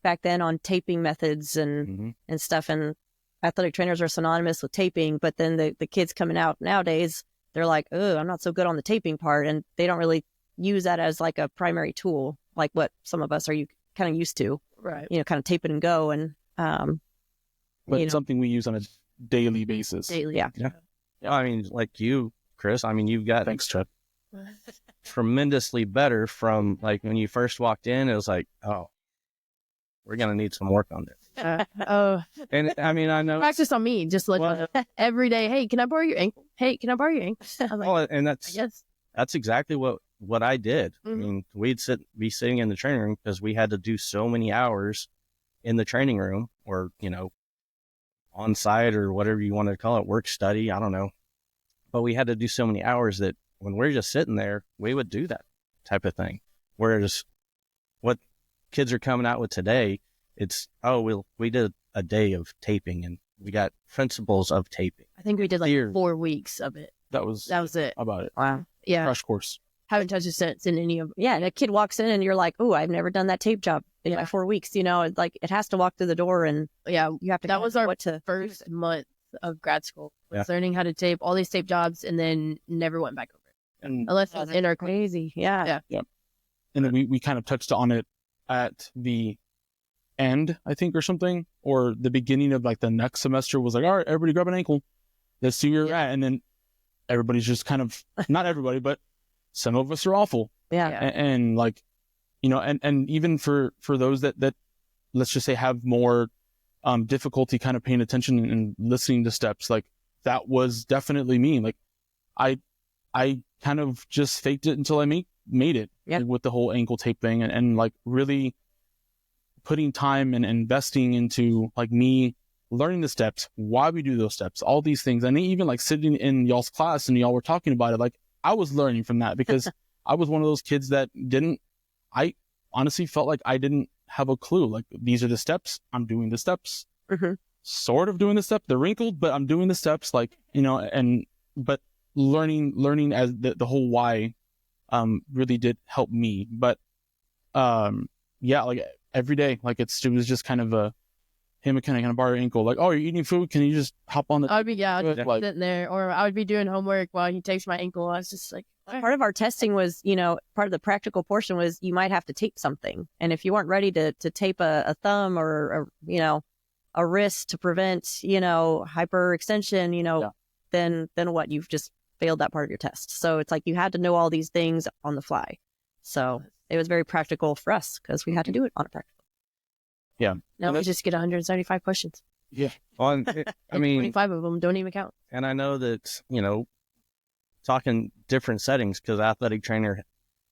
back then on taping methods and stuff. And athletic trainers are synonymous with taping, but then the kids coming out nowadays, they're like, oh, I'm not so good on the taping part. And they don't really use that as like a primary tool, like what some of us are kind of used to. Right. Kind of tape it and go. And, but it's something we use on a daily basis. Daily, yeah. I mean, like you, Chris, I mean, you've got thanks, Chuck. Tremendously better from like when you first walked in, it was like, oh, we're going to need some work on this. And I mean, I know. Practice on me, just like every day. Hey, can I borrow your ankle? Hey, can I borrow your ankle? I'm like, and that's exactly what I did. I mean, we'd be sitting in the training room because we had to do so many hours in the training room or, on site or whatever you want to call it, work study. I don't know. But we had to do so many hours that when we're just sitting there, we would do that type of thing. Whereas what kids are coming out with today, it's, we did a day of taping and we got principles of taping. I think we did like 4 weeks of it. That was it. About it. Wow. Yeah. Crash course. Haven't touched a sentence in any of them. Yeah. And a kid walks in and you're like, oh, I've never done that tape job in my 4 weeks. It's like it has to walk through the door and you have to. That was our first month of grad school. Learning how to tape all these tape jobs and then never went back over it. And unless it was in our crazy. Yeah. And then we kind of touched on it at the end, I think, or something, or the beginning of like the next semester was like, all right, everybody grab an ankle. Let's see where you're at. And then everybody's just kind of, not everybody, but some of us are awful. Yeah. And like, you know, and even for those that let's just say have more difficulty kind of paying attention and listening to steps, like that was definitely me. Like I kind of just faked it until I made it with the whole ankle tape thing, and like really putting time and investing into like me learning the steps, why we do those steps, all these things. And even like sitting in y'all's class and y'all were talking about it, like I was learning from that because I was one of those kids that I honestly felt like I didn't have a clue. Like, these are the steps. I'm doing the steps, sort of doing the step. They're wrinkled, but I'm doing the steps, like, you know, but learning as the whole why, really did help me. But, yeah, like every day, like it was just kind of a, hey, McKenna, can I borrow your ankle? Like, oh, you're eating food. Can you just hop on the? I'd be like, sitting there, or I would be doing homework while he tapes my ankle. I was just like, part of our testing was, you know, part of the practical portion was you might have to tape something, and if you weren't ready to tape a thumb or you know, a wrist to prevent, you know, hyperextension, you know, then what? You've just failed that part of your test. So it's like you had to know all these things on the fly. So it was very practical for us because we had to do it on a practical. Yeah. Now we just get 175 questions. Yeah. Well, I mean, 25 of them don't even count. And I know that, you know, talking different settings, because athletic trainer,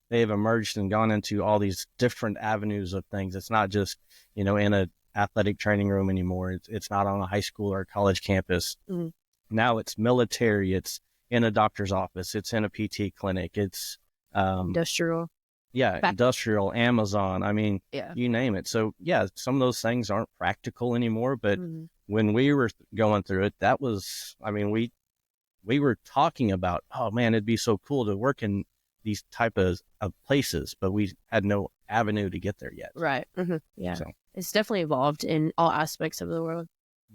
they have emerged and gone into all these different avenues of things. It's not just, you know, in a athletic training room anymore. It's not on a high school or college campus. Now it's military. It's in a doctor's office. It's in a PT clinic. It's Industrial. Back. Industrial, Amazon. I mean, you name it. So yeah, some of those things aren't practical anymore. But when we were going through it, that was, I mean, we were talking about, oh man, it'd be so cool to work in these type of places, but we had no avenue to get there yet. Right. Yeah. So. It's definitely evolved in all aspects of the world.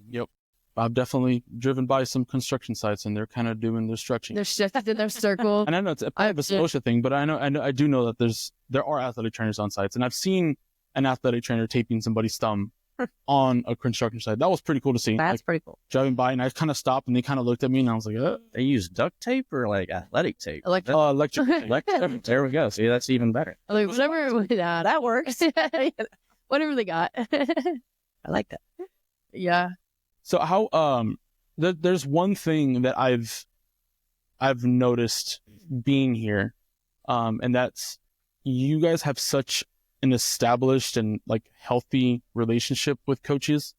Yep. I've definitely driven by some construction sites, and they're kind of doing their stretching. They're shifted in their circle. And I know it's a part of a social thing, but I do know that there are athletic trainers on sites, and I've seen an athletic trainer taping somebody's thumb on a construction site. That was pretty cool to see. That's like, pretty cool. Driving by, and I kind of stopped, and they kind of looked at me, and I was like, They use duct tape or like athletic tape? electric tape. There we go. See, that's even better. Like, whatever. Yeah, That works. whatever they got. I like that. Yeah. So how there's one thing that I've noticed being here, and that's you guys have such an established and like healthy relationship with coaches.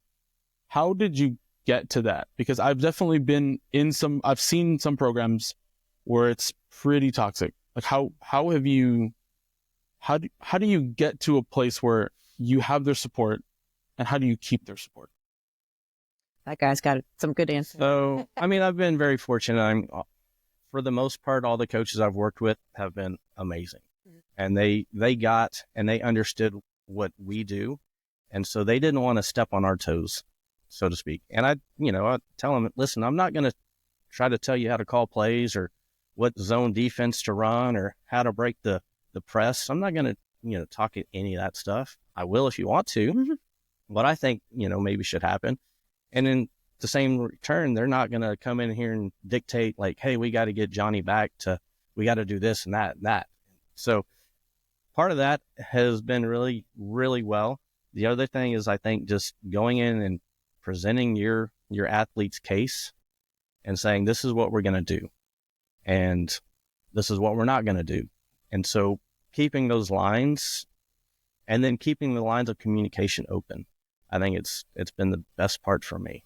How did you get to that? Because I've definitely been in I've seen some programs where it's pretty toxic. Like how do you get to a place where you have their support, and how do you keep their support? That guy's got some good answers. So, I mean, I've been very fortunate. For the most part, all the coaches I've worked with have been amazing. And they got and they understood what we do. And so they didn't want to step on our toes, so to speak. And I tell them, listen, I'm not going to try to tell you how to call plays or what zone defense to run or how to break the press. I'm not going to talk any of that stuff. I will if you want to. What I think, maybe should happen. And in the same return, they're not going to come in here and dictate like, hey, we got to get Johnny back we got to do this and that and that. So part of that has been really, really well. The other thing is, I think, just going in and presenting your athlete's case and saying, this is what we're going to do. And this is what we're not going to do. And so keeping those lines and then keeping the lines of communication open. I think it's been the best part for me.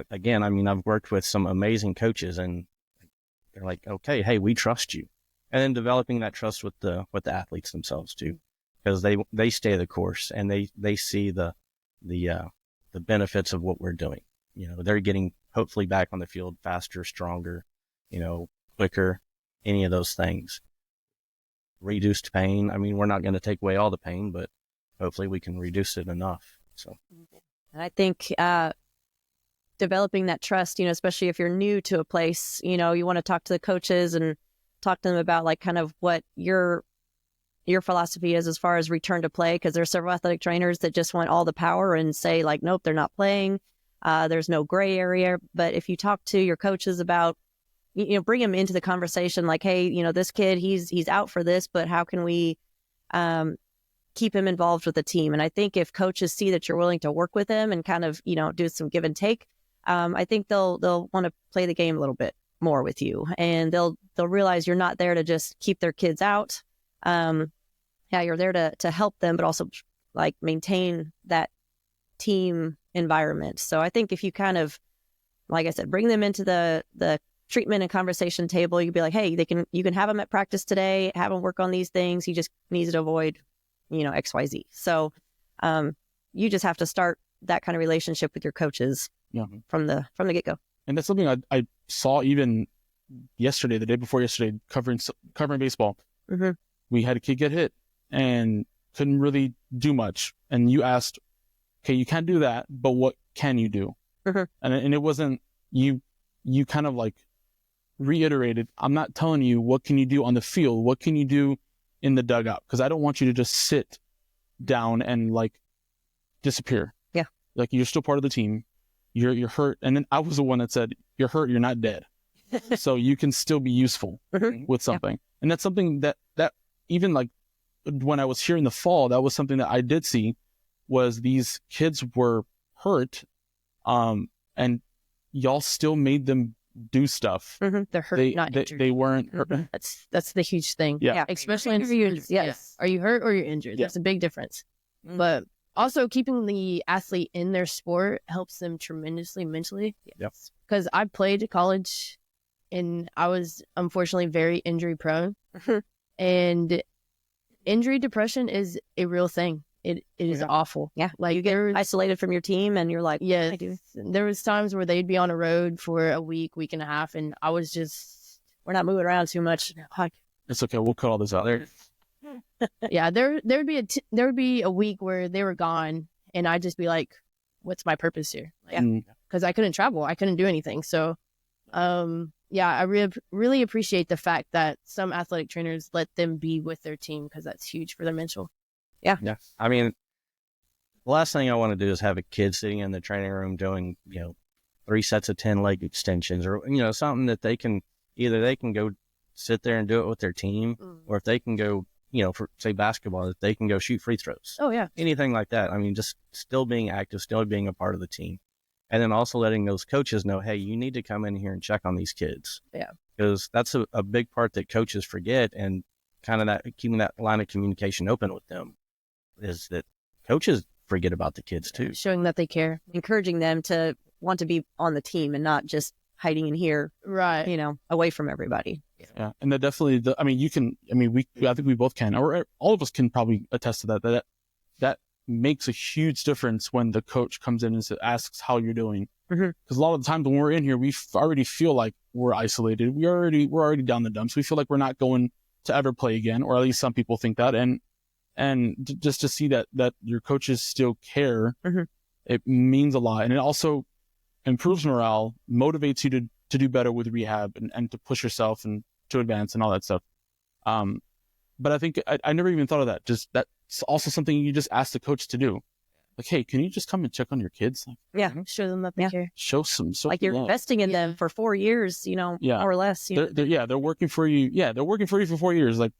Again, I mean, I've worked with some amazing coaches, and they're like, okay, hey, we trust you. And then developing that trust with the athletes themselves too, because they stay the course and they see the benefits of what we're doing. They're getting hopefully back on the field faster, stronger, quicker, any of those things. Reduced pain. I mean, we're not going to take away all the pain, but hopefully we can reduce it enough. So, and I think developing that trust, especially if you're new to a place, you want to talk to the coaches and talk to them about like kind of what your your philosophy is as far as return to play, because there's several athletic trainers that just want all the power and say like, nope, they're not playing. There's no gray area. But if you talk to your coaches about, bring them into the conversation, like, hey, this kid, he's out for this, but how can we keep him involved with the team? And I think if coaches see that you're willing to work with him and kind of, do some give and take, I think they'll want to play the game a little bit more with you, and they'll realize you're not there to just keep their kids out. You're there to help them, but also like maintain that team environment. So I think if you kind of, like I said, bring them into the treatment and conversation table, you'd be like, hey, you can have him at practice today, have him work on these things. He just needs to avoid, XYZ. So you just have to start that kind of relationship with your coaches from the get-go. And that's something I saw even yesterday, the day before yesterday, covering baseball. Mm-hmm. We had a kid get hit and couldn't really do much. And you asked, okay, you can't do that, but what can you do? Mm-hmm. And it wasn't, you kind of like reiterated, I'm not telling you what can you do on the field, what can you do in the dugout, because I don't want you to just sit down and like disappear. Yeah. Like you're still part of the team. You're hurt. And then I was the one that said, you're hurt, you're not dead. So you can still be useful with something. Yeah. And that's something that even like when I was here in the fall, that was something that I did see, was these kids were hurt. And y'all still made them do stuff. Mm-hmm. They're hurt, not injured. They weren't hurt. That's the huge thing. Yeah. Especially in injured. Yes. Are you hurt or you're injured? Yeah. That's a big difference. Mm-hmm. But also keeping the athlete in their sport helps them tremendously mentally. Yep. Because I played college and I was unfortunately very injury prone. And injury depression is a real thing. It is awful. Yeah. Like you get isolated from your team and you're like, yeah. There was times where they'd be on a road for a week and a half, and I was just, we're not moving around too much. It's okay. We'll cut all this out. Yeah. There would be a week where they were gone and I'd just be like, what's my purpose here? Because I couldn't travel. I couldn't do anything. So, I really appreciate the fact that some athletic trainers let them be with their team, because that's huge for their mental. Yeah. I mean, the last thing I want to do is have a kid sitting in the training room doing, 3 sets of 10 leg extensions, or, something that they can go sit there and do it with their team, or if they can go, for say basketball, that they can go shoot free throws. Oh yeah. Anything like that. I mean, just still being active, still being a part of the team. And then also letting those coaches know, hey, you need to come in here and check on these kids. Yeah. Because that's a big part that coaches forget, and kind of that keeping that line of communication open with them is that coaches forget about the kids too. Showing that they care. Encouraging them to want to be on the team and not just hiding in here, right? Away from everybody. Yeah. And that definitely, I think we both can, or all of us can probably attest to that makes a huge difference when the coach comes in and asks how you're doing. Because a lot of the times when we're in here, we already feel like we're isolated. We're already down the dumps. We feel like we're not going to ever play again, or at least some people think that. And just to see that your coaches still care, it means a lot. And it also improves morale, motivates you to do better with rehab and to push yourself and to advance and all that stuff. But I think I never even thought of that. Just that's also something you just ask the coach to do. Like, hey, can you just come and check on your kids? Like, show them that they care. Show some like you're investing in them for 4 years, more or less. They're working for you. Yeah, they're working for you for 4 years. Like,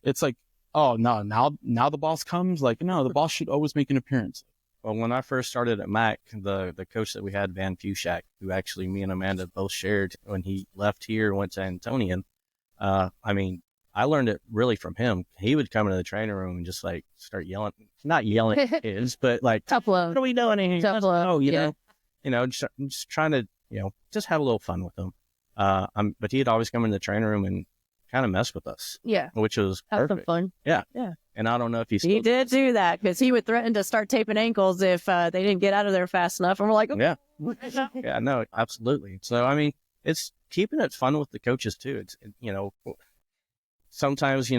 it's like, oh no, now the boss comes. Like, no, the boss should always make an appearance. Well, when I first started at Mac, the coach that we had, Van Fushak, who actually me and Amanda both shared when he left here and went to Antonian, I learned it really from him. He would come into the training room and just like start yelling, not yelling at kids, but like, tough love. What are we doing here? Tough love. Just trying to, just have a little fun with them. But he'd always come in the training room and kind of mess with us. Yeah. Which was have perfect. some fun. Yeah. Yeah. And I don't know if he did do that, because he would threaten to start taping ankles if they didn't get out of there fast enough. And we're like, okay. Yeah, no, absolutely. So, it's keeping it fun with the coaches too. It's, sometimes,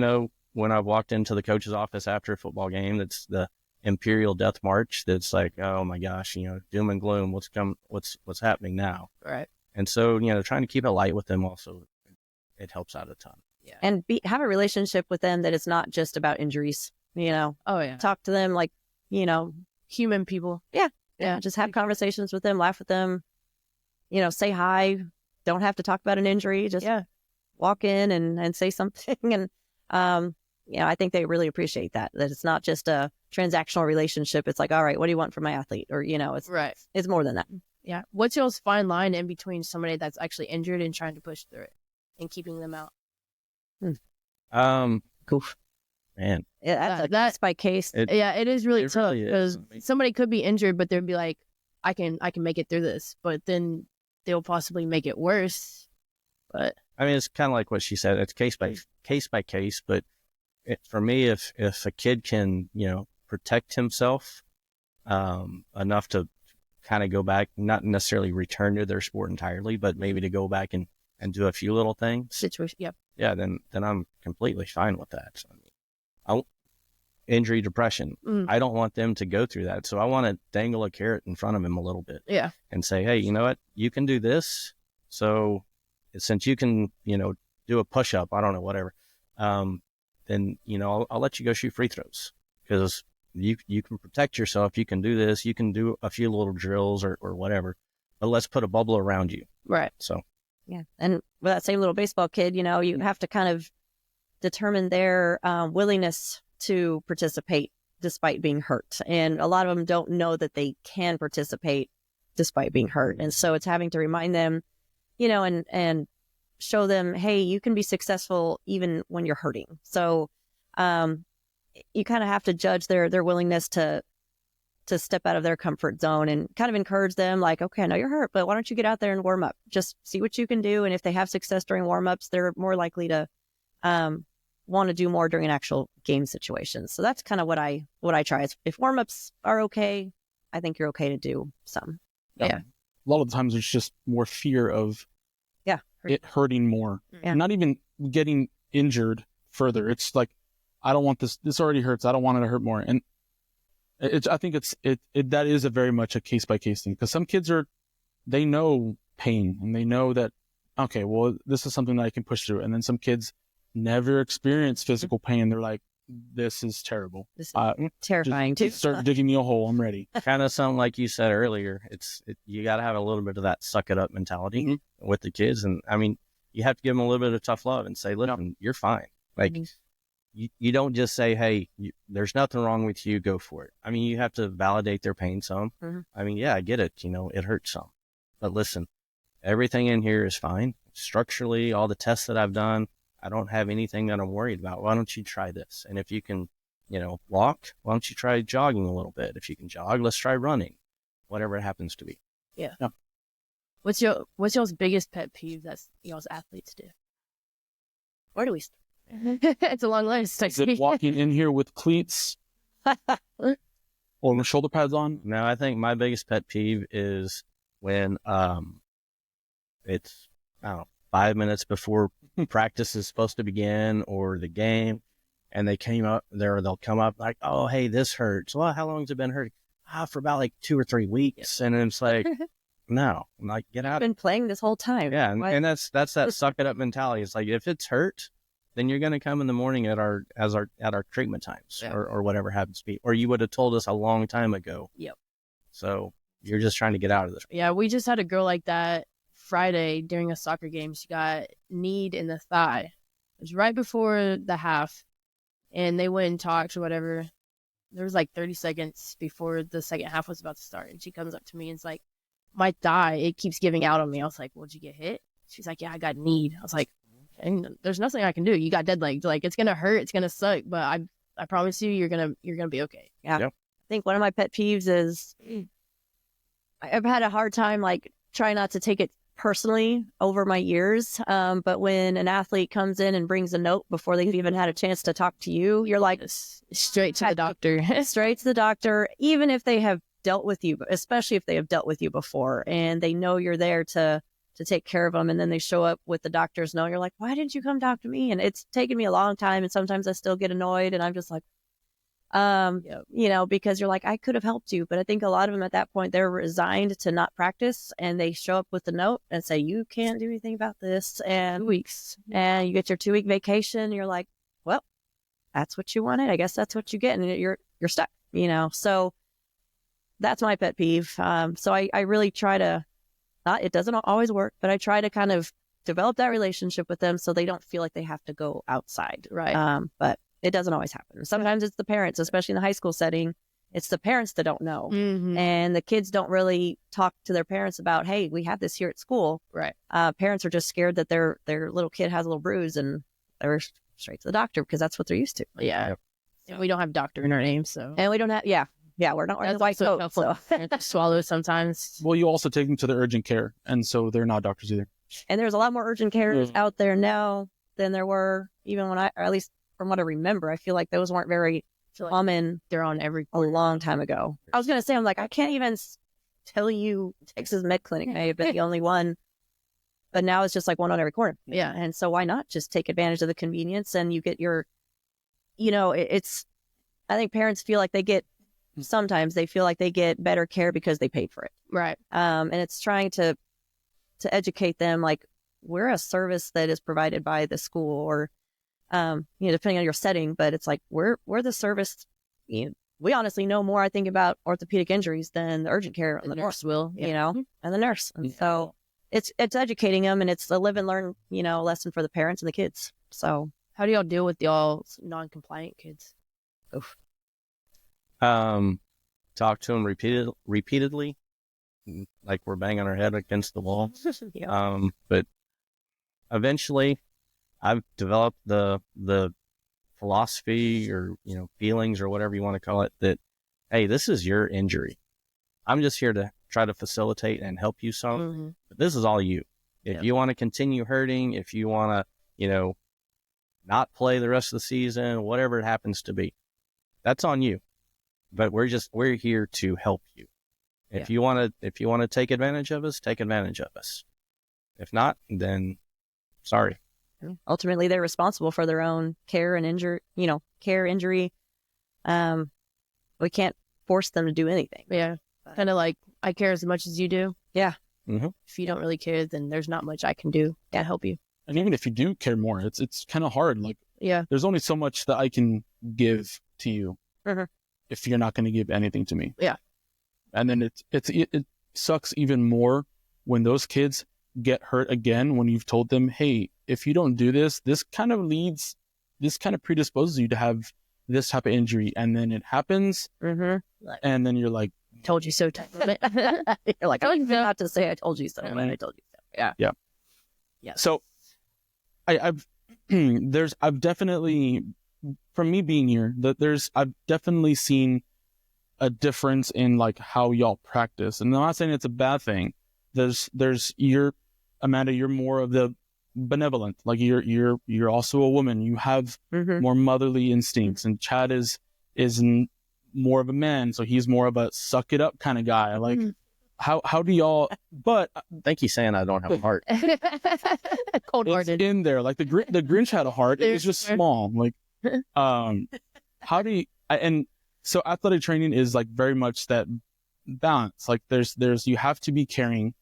when I've walked into the coach's office after a football game, it's the Imperial Death March. That's like, oh my gosh, doom and gloom. What's happening now? Right. And so, trying to keep it light with them also, it helps out a ton. and have a relationship with them that is not just about injuries. Oh yeah. Talk to them like, Human people. yeah, just have conversations with them, laugh with them, say hi. Don't have to talk about an injury. Just walk in and say something. And, I think they really appreciate that it's not just a transactional relationship. It's like, all right, what do you want from my athlete? Or, it's Right. It's more than that. Yeah. What's y'all's fine line in between somebody that's actually injured and trying to push through it and keeping them out? Cool. Man, Yeah, that's by case. It is really tough really is. because somebody could be injured, but they'd be like, I can make it through this, but then they'll possibly make it worse. But I mean, it's kind of like what she said. It's case by case. But for me, if a kid can, protect himself enough to kind of go back, not necessarily return to their sport entirely, but maybe to go back and do a few little things. situation, Yeah, then I'm completely fine with that. So, injury, depression. I don't want them to go through that. So I want to dangle a carrot in front of him a little bit. Yeah. And say, hey, you know what? You can do this. So since you can, do a push up, I don't know, whatever, then, I'll let you go shoot free throws because you can protect yourself. You can do this. You can do a few little drills or whatever, but let's put a bubble around you. Right. So. Yeah. And with that same little baseball kid, you have to kind of determine their willingness to participate despite being hurt. And a lot of them don't know that they can participate despite being hurt. And so it's having to remind them, and show them, hey, you can be successful even when you're hurting. So you kind of have to judge their willingness to step out of their comfort zone and kind of encourage them like, okay, I know you're hurt, but why don't you get out there and warm up? Just see what you can do. And if they have success during warm-ups, they're more likely to want to do more during an actual game situation. So that's kind of what I try. If warm-ups are okay, I think you're okay to do some. Yeah. A lot of the times there's just more fear of it hurting more. Yeah. Not even getting injured further. It's like, I don't want this. This already hurts. I don't want it to hurt more. And I think that is a very much a case by case thing, because some kids they know pain and they know that, okay, well, this is something that I can push through. And then some kids never experience physical pain. They're like, this is terrible. This is terrifying too. Start digging me a hole. I'm ready. Kind of something like you said earlier. You got to have a little bit of that suck it up mentality with the kids. And I mean, you have to give them a little bit of tough love and say, listen, you're fine. Like you don't just say, hey, there's nothing wrong with you. Go for it. I mean, you have to validate their pain some. I mean, yeah, I get it. It hurts some, but listen, everything in here is fine. Structurally, all the tests that I've done, I don't have anything that I'm worried about. Why don't you try this? And if you can, walk, why don't you try jogging a little bit? If you can jog, let's try running, whatever it happens to be. Yeah. What's y'all's biggest pet peeve that y'all's athletes do? Where do we start? It's a long list. Is it walking in here with cleats or shoulder pads on? No, I think my biggest pet peeve is when it's, I don't know, 5 minutes before practice is supposed to begin or the game, and they'll come up like, oh, hey, this hurts. Well, how long has it been hurting? For about like 2 or 3 weeks. And it's like, no, I'm like, get out. I've been playing this whole time. Yeah. And that's that suck it up mentality. It's like, if it's hurt, then you're going to come in the morning at our treatment times or whatever happens to be, or you would have told us a long time ago. Yep. So you're just trying to get out of this. Yeah. We just had a girl like that Friday during a soccer game. She got kneed in the thigh. It was right before the half, and they went and talked or whatever. There was like 30 seconds before the second half was about to start, and she comes up to me and is like, my thigh, it keeps giving out on me. I was like, well, did you get hit? She's like, yeah, I got kneed. I was like, and there's nothing I can do. You got dead legged. Like, it's gonna hurt, it's gonna suck, but I promise you, you're gonna be okay. Yeah. Yep. I think one of my pet peeves is I've had a hard time like trying not to take it personally over my years. But when an athlete comes in and brings a note before they've even had a chance to talk to you, you're like, straight to the doctor. Straight to the doctor, even if they have dealt with you, especially if they have dealt with you before and they know you're there to take care of them. And then they show up with the doctor's note. You're like, why didn't you come talk to me? And it's taken me a long time. And sometimes I still get annoyed and I'm just like, You know, because you're like, I could have helped you. But I think a lot of them at that point, they're resigned to not practice, and they show up with a note and say, you can't do anything about this. And 2 weeks. and you get your 2-week vacation. You're like, well, that's what you wanted. I guess that's what you get. And you're stuck, you know? So that's my pet peeve. So I really try to, it doesn't always work, but I try to kind of develop that relationship with them so they don't feel like they have to go outside. Right. But it doesn't always happen. Sometimes it's the parents, especially in the high school setting. It's the parents that don't know. Mm-hmm. And the kids don't really talk to their parents about, hey, we have this here at school. Right. Parents are just scared that their little kid has a little bruise and they're straight to the doctor because that's what they're used to. Yeah. Yep. And we don't have doctor in our name, so. And we don't have, we're not wearing the white also coat. helpful. So. To swallow sometimes. Well, you also take them to the urgent care, and so they're not doctors either. And there's a lot more urgent cares out there now than there were even when or at least from what I remember. I feel like those weren't very common. They're on every A long time ago. I was going to say, I'm like, I can't even tell you Texas Med Clinic may have been the only one, but now it's just like one on every corner. Yeah. And so why not just take advantage of the convenience and you get your, you know, I think parents feel like sometimes they feel like they get better care because they paid for it. Right. And it's trying to educate them, like, we're a service that is provided by the school or, you know, depending on your setting, but it's like, we're the service. You know, we honestly know more, I think, about orthopedic injuries than the urgent care on The the nurse will. you know, and the nurse. And so it's educating them, and it's a live and learn, you know, lesson for the parents and the kids. So How do y'all deal with y'all non-compliant kids? Talk to them repeatedly, like we're banging our head against the wall. But eventually I've developed the philosophy or, you know, feelings or whatever you want to call it, that, hey, this is your injury. I'm just here to try to facilitate and help you some, Mm-hmm. but this is all you. If you want to continue hurting, if you want to, you know, not play the rest of the season, whatever it happens to be, that's on you. But we're here to help you. If you want to take advantage of us, take advantage of us. If not, then sorry. ultimately they're responsible for their own care and injury. We can't force them to do anything. Yeah. Kind of like, I care as much as you do. Yeah. Mm-hmm. If you don't really care, then there's not much I can do to help you. And even if you do care more, it's kind of hard. Like, Yeah. there's only so much that I can give to you Mhm. if you're not going to give anything to me. Yeah. And then it sucks even more when those kids get hurt again, when you've told them, hey, if you don't do this, this kind of predisposes you to have this type of injury. And then it happens. Mm-hmm. And then you're like, Told you so. You're like, I don't even have to say I told you so, but I told you so. Yeah. Yeah. Yeah. So I've definitely, from me being here, I've definitely seen a difference in like how y'all practice. And I'm not saying it's a bad thing. Amanda, you're more of the benevolent. Like you're also a woman. You have Mm-hmm. more motherly instincts, and Chad is more of a man, so he's more of a suck it up kind of guy. Like, how do y'all? But I think he's saying I don't have a heart. Cold it's hearted. in there. Like the Grinch had a heart. It was just small. Like, how do you? And so athletic training is like very much that balance. Like there's you have to be caring,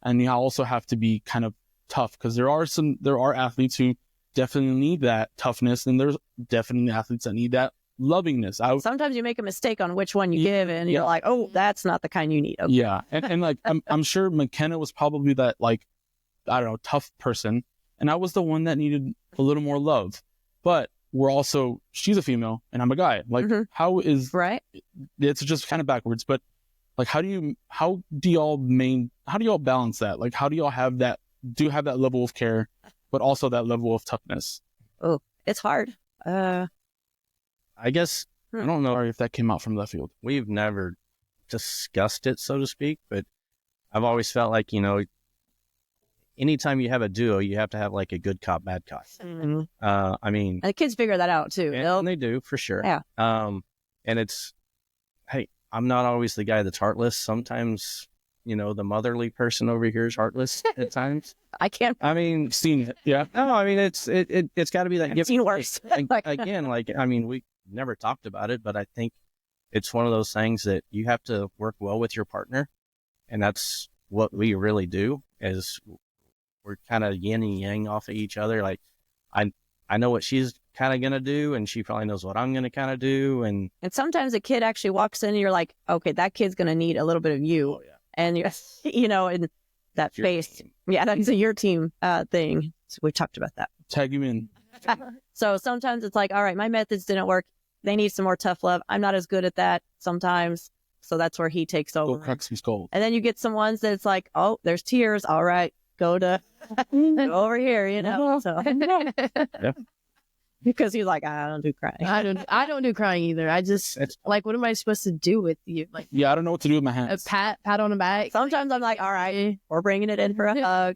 and you also have to be kind of tough, because there are athletes who definitely need that toughness, and there's definitely athletes that need that lovingness. Sometimes you make a mistake on which one you give, and you're Yeah. like, oh, that's not the kind you need. Okay. Yeah, and like I'm sure McKenna was probably that, like, I don't know, tough person, and I was the one that needed a little more love. But she's a female and I'm a guy. Like, Mhm. how is Right? it's just kind of backwards. But like, how do y'all balance that? Like, how do y'all have that level of care, but also that level of toughness? Oh, it's hard. I guess, I don't know, Sorry if that came out from left field. we've never discussed it, so to speak, but I've always felt like, you know, anytime you have a duo, you have to have like a good cop, bad cop. And I mean, the kids figure that out too. and they do for sure. Yeah. And it's, hey, I'm not always the guy that's heartless. Sometimes, you know, the motherly person over here is heartless at times. I can't. I mean, I've seen it. Yeah. no, I mean, it's got to be that I've give seen and worse. take. Again, like, I mean, never talked about it, but I think it's one of those things that you have to work well with your partner. And that's what we really do, is we're kind of yin and yang off of each other. Like I know what she's kind of going to do, and she probably knows what I'm going to kind of do. And sometimes a kid actually walks in and you're like, okay, that kid's going to need a little bit of you. oh, yeah, And you're, in that it's your space. team. Yeah, that's a your team thing. So we talked about that. Tag you in. So sometimes it's like, all right, my methods didn't work. They need some more tough love. I'm not as good at that sometimes. So that's where he takes Go over. crack some skulls. And then you get some ones that it's like, oh, there's tears. All right, go over here, So because he's like, I don't do crying. I don't do crying either. I just like, what am I supposed to do with you? Like, Yeah, I don't know what to do with my a hands. pat on the back. Sometimes I'm like, all right, we're bringing it in for a hug.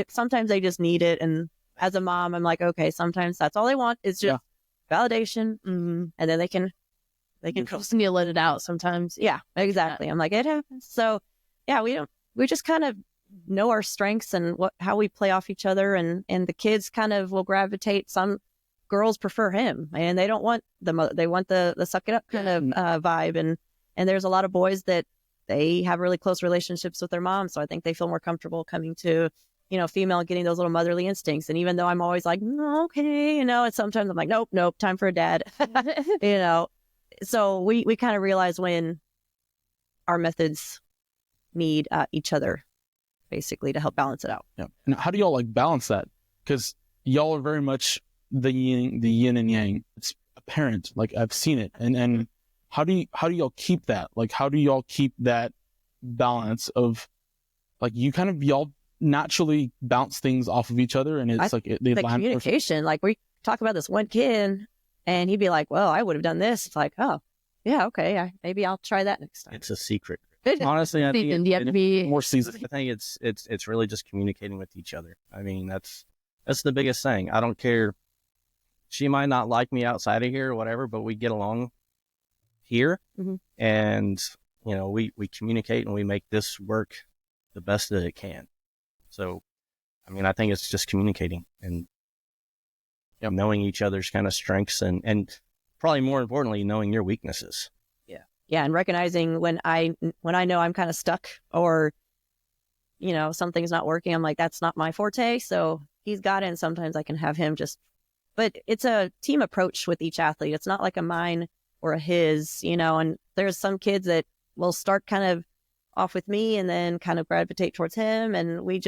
Sometimes they just need it. And as a mom, I'm like, okay, sometimes that's all they want is just validation. Mm-hmm. And then they can Just need to let it out sometimes. Yeah, exactly. I'm like, it happens. So yeah, we just kind of know our strengths and how we play off each other, and the kids kind of will gravitate. Some girls prefer him, and they don't want they want the suck it up kind of vibe, and there's a lot of boys that they have really close relationships with their mom, so I think they feel more comfortable coming to female and getting those little motherly instincts. And even though I'm always like, okay, and sometimes I'm like, nope, time for a dad. So we kind of realize when our methods need each other, basically, to help balance it out. Yeah. And how do y'all like balance that? Because y'all are very much the yin and yang. It's apparent. Like, I've seen it. And how do y'all keep that? Like, how do y'all keep that balance of, like, y'all naturally bounce things off of each other, and it's they the line communication. Like, we talk about this one kid, and he'd be like, well, I would have done this. It's like, oh, yeah, okay, maybe I'll try that next time. It's a secret. Honestly, I think Seasoned. You have to be more seasoned. I think it's really just communicating with each other. I mean, that's the biggest thing. I don't care. She might not like me outside of here or whatever, but we get along here, and we communicate and we make this work the best that it can. So, I mean, I think it's just communicating and knowing each other's kind of strengths and probably more importantly, knowing your weaknesses. Yeah, and recognizing when I know I'm kind of stuck, or something's not working, I'm like, that's not my forte, so he's got it. And sometimes I can have him but it's a team approach with each athlete. It's not like a mine or a his, and there's some kids that will start kind of off with me and then kind of gravitate towards him, and we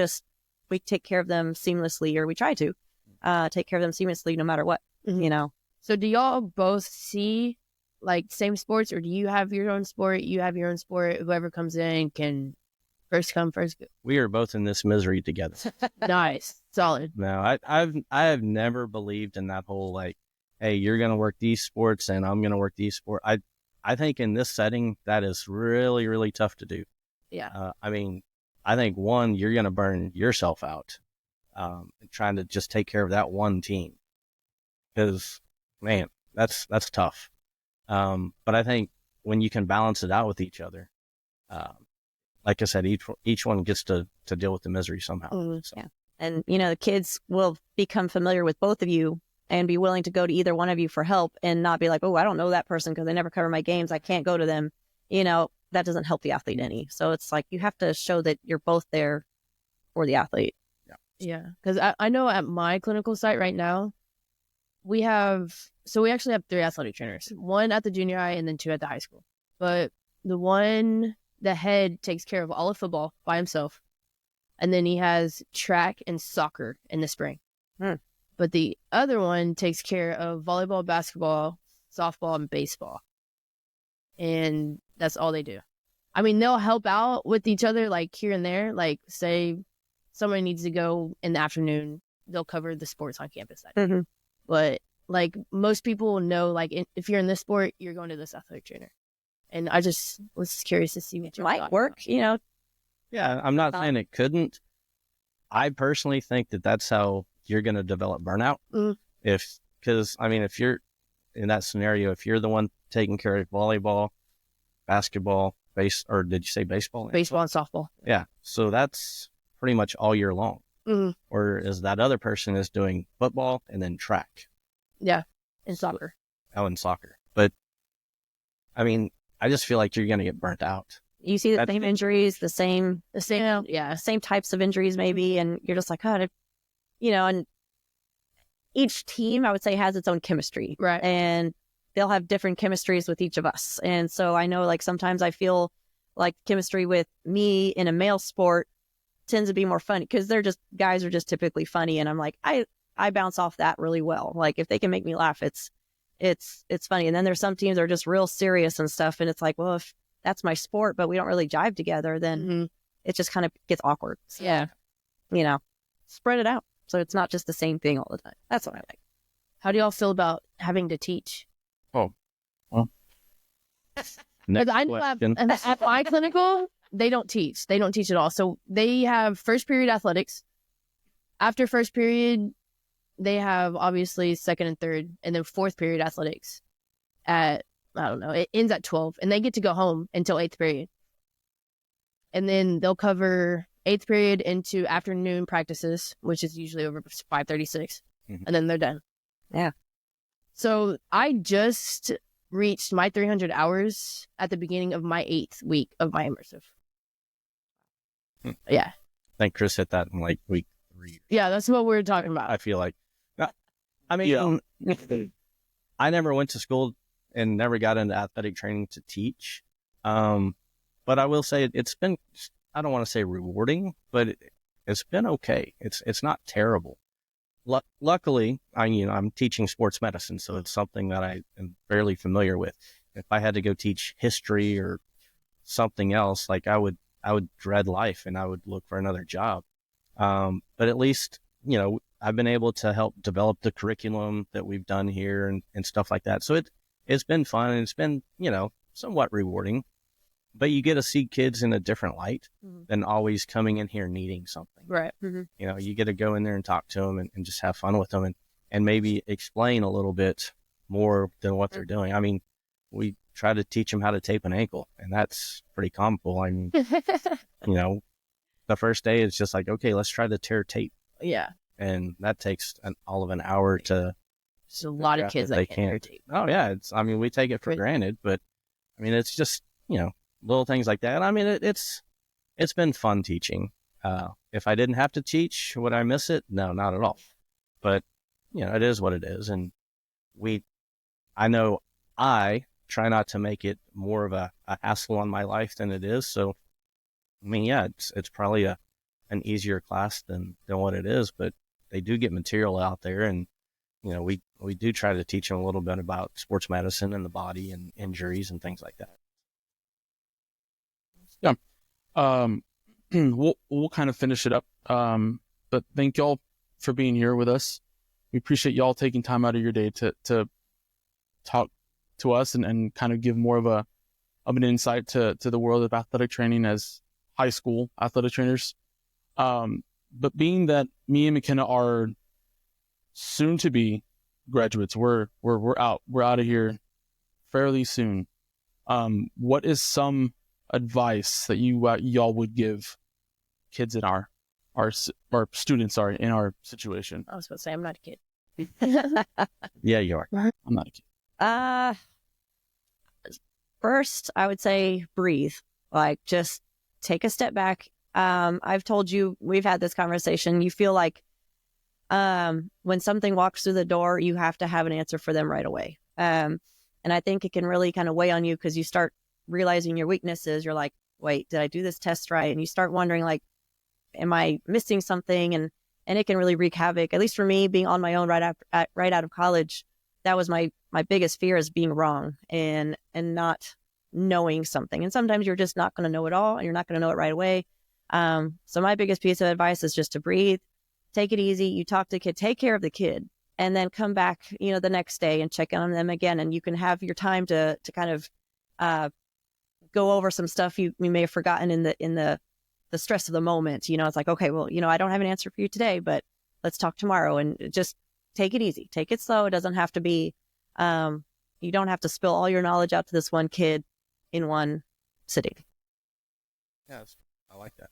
take care of them seamlessly, or we try to take care of them seamlessly no matter what. So do y'all both see like same sports, or do you have your own sport? You have your own sport. Whoever comes in can first come, first go. We are both in this misery together. Nice, solid. No, I have never believed in that whole like, hey, you're gonna work these sports and I'm gonna work these sports. I think in this setting that is really, really tough to do. Yeah. I mean, I think you're gonna burn yourself out, trying to just take care of that one team, because man, that's tough. But I think when you can balance it out with each other, like I said, each one gets to deal with the misery somehow. So. Yeah. And, the kids will become familiar with both of you and be willing to go to either one of you for help, and not be like, oh, I don't know that person because they never cover my games, I can't go to them. That doesn't help the athlete any. So it's like, you have to show that you're both there for the athlete. Yeah. Because I know at my clinical site right now, we actually have 3 athletic trainers, 1 at the junior high and then 2 at the high school. But the head takes care of all of football by himself. And then he has track and soccer in the spring. But the other one takes care of volleyball, basketball, softball, and baseball. And that's all they do. I mean, they'll help out with each other, like here and there. Like, say someone needs to go in the afternoon, they'll cover the sports on campus that day. But like, most people know, like, if you're in this sport, you're going to this athletic trainer. And I just was curious to see what It might work, Yeah, I'm not saying it couldn't. I personally think that that's how you're going to develop burnout. Because if you're in that scenario, if you're the one taking care of volleyball, basketball, or did you say baseball? Baseball and softball. Yeah. So that's pretty much all year long. Or is that other person is doing football and then track. Yeah. And soccer. And soccer. But I mean, I just feel like you're going to get burnt out. You see the same injuries, the same, Yeah. same types of injuries maybe, and you're just like, oh, and each team I would say has its own chemistry, Right. and they'll have different chemistries with each of us. And so I know like sometimes I feel like chemistry with me in a male sport tends to be more funny because guys are just typically funny, and I'm like I bounce off that really well. Like if they can make me laugh, it's funny. And then there's some teams that are just real serious and stuff, and it's like, well, if that's my sport, but we don't really jive together, then it just kind of gets awkward. So, Yeah. Spread it out so it's not just the same thing all the time. That's what I like. How do y'all feel about having to teach? Oh, well. Next I know question. at my clinical, they don't teach. They don't teach at all. So they have first period athletics. After first period, they have obviously second and third, and then fourth period athletics at, I don't know, it ends at 12, and they get to go home until 8th period. And then they'll cover 8th period into afternoon practices, which is usually over 5:36, and then they're done. Yeah. So I just reached my 300 hours at the beginning of my 8th week of my immersive. Yeah. I think Chris hit that in like week 3. Yeah, that's what we're talking about. I feel like. I mean, I never went to school and never got into athletic training to teach. But I will say it's been, I don't want to say rewarding, but it's been okay. It's not terrible. Luckily, I'm teaching sports medicine, so it's something that I am fairly familiar with. If I had to go teach history or something else, like I would dread life and I would look for another job. But at least, I've been able to help develop the curriculum that we've done here and stuff like that. So it's been fun, and it's been, somewhat rewarding, but you get to see kids in a different light than always coming in here needing something. Right. You get to go in there and talk to them and just have fun with them and maybe explain a little bit more than what they're doing. I mean, we try to teach them how to tape an ankle, and that's pretty comical. I mean, the first day it's just like, okay, let's try to tear tape. Yeah. And that takes all of an hour to. There's a lot of kids that can't tape. Oh yeah. We take it for granted, but I mean, it's just, little things like that. I mean, it's been fun teaching. If I didn't have to teach, would I miss it? No, not at all. But, it is what it is. And I know I try not to make it more of a hassle on my life than it is. So, I mean, yeah, it's probably an easier class than what it is, but they do get material out there, and we do try to teach them a little bit about sports medicine and the body and injuries and things like that. Yeah. We'll kind of finish it up. But thank y'all for being here with us. We appreciate y'all taking time out of your day to talk to us and kind of give more of an insight to the world of athletic training as high school athletic trainers. But being that me and McKenna are soon to be graduates, we're out of here fairly soon. What is some advice that y'all would give kids in our students in our situation? I was about to say, I'm not a kid. Yeah, you are. I'm not a kid. First, I would say breathe. Like, just take a step back. I've told you, we've had this conversation. You feel like when something walks through the door, you have to have an answer for them right away. And I think it can really kind of weigh on you because you start realizing your weaknesses. You're like, wait, did I do this test right? And you start wondering, like, am I missing something? And it can really wreak havoc. At least for me, being on my own right out of college, that was my biggest fear, is being wrong and not knowing something. And sometimes you're just not going to know it all, and you're not going to know it right away. So my biggest piece of advice is just to breathe, take it easy. You talk to the kid, take care of the kid, and then come back, the next day and check in on them again. And you can have your time to kind of go over some stuff you may have forgotten in the stress of the moment. It's like, okay, well, I don't have an answer for you today, but let's talk tomorrow, and just take it easy, take it slow. It doesn't have to be, you don't have to spill all your knowledge out to this one kid in one sitting. Yes, I like that.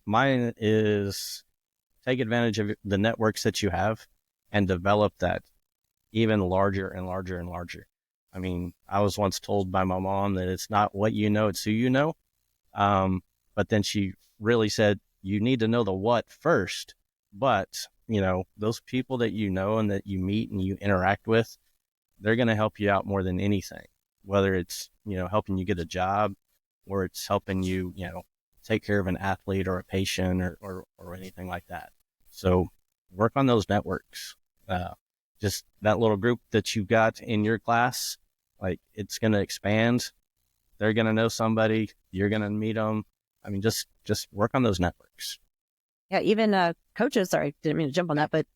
Mine is take advantage of the networks that you have and develop that even larger and larger and larger. I mean, I was once told by my mom that it's not what you know, it's who you know. But then she really said, you need to know the what first. But, those people that you know and that you meet and you interact with, they're going to help you out more than anything, whether it's, helping you get a job or it's helping you, take care of an athlete or a patient or anything like that. So work on those networks. Just that little group that you got in your class, like it's going to expand. They're going to know somebody. You're going to meet them. I mean, just work on those networks. Yeah, even coaches, sorry, didn't mean to jump on that, but,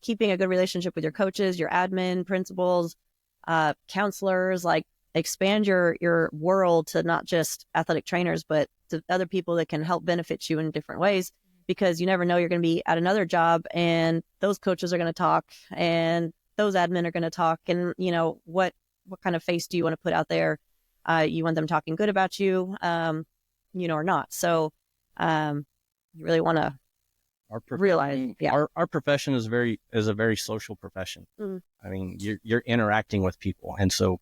keeping a good relationship with your coaches, your admin, principals, counselors, like expand your world to not just athletic trainers, but to other people that can help benefit you in different ways, because you never know, you're going to be at another job and those coaches are going to talk and those admin are going to talk. And, what kind of face do you want to put out there? You want them talking good about you, or not. So you really want to realize, our profession is a very social profession. Mm. I mean, you're interacting with people, and so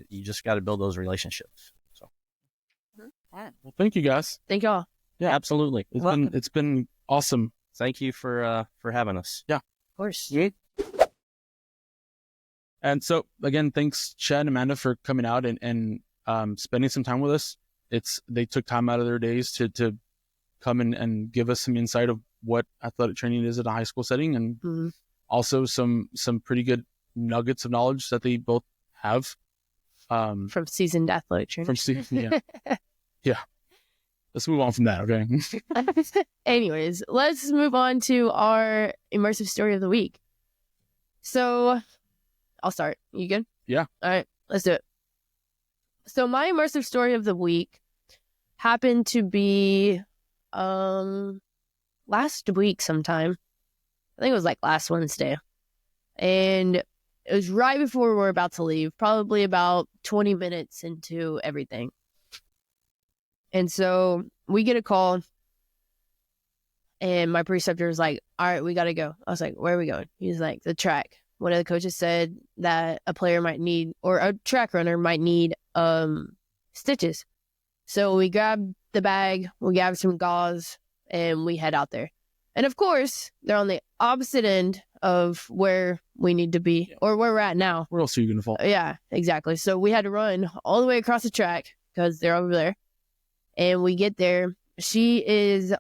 you just got to build those relationships. So, well, thank you guys. Thank y'all. yeah, absolutely. It's been awesome. Thank you for having us. Yeah, Of course. and so again, thanks Chad and Amanda for coming out and spending some time with us. They took time out of their days to come and give us some insight of what athletic training is in a high school setting, and also some pretty good nuggets of knowledge that they both have From seasoned athletic trainers. Yeah. Let's move on from that, okay? Anyways, let's move on to our immersive story of the week. So, I'll start. You good? Yeah. All right, let's do it. So, my immersive story of the week happened to be last week sometime. I think it was like last Wednesday. And it was right before we were about to leave, probably about 20 minutes into everything. And so we get a call, and my preceptor was like, all right, we got to go. I was like, where are we going? He's like, the track. One of the coaches said that a player might need, or a track runner might need stitches. So we grabbed the bag, we grabbed some gauze, and we head out there. And of course, they're on the opposite end of where we need to be, or where we're at now. Where else are you going to fall? Yeah, exactly. So we had to run all the way across the track because they're over there. And we get there. She is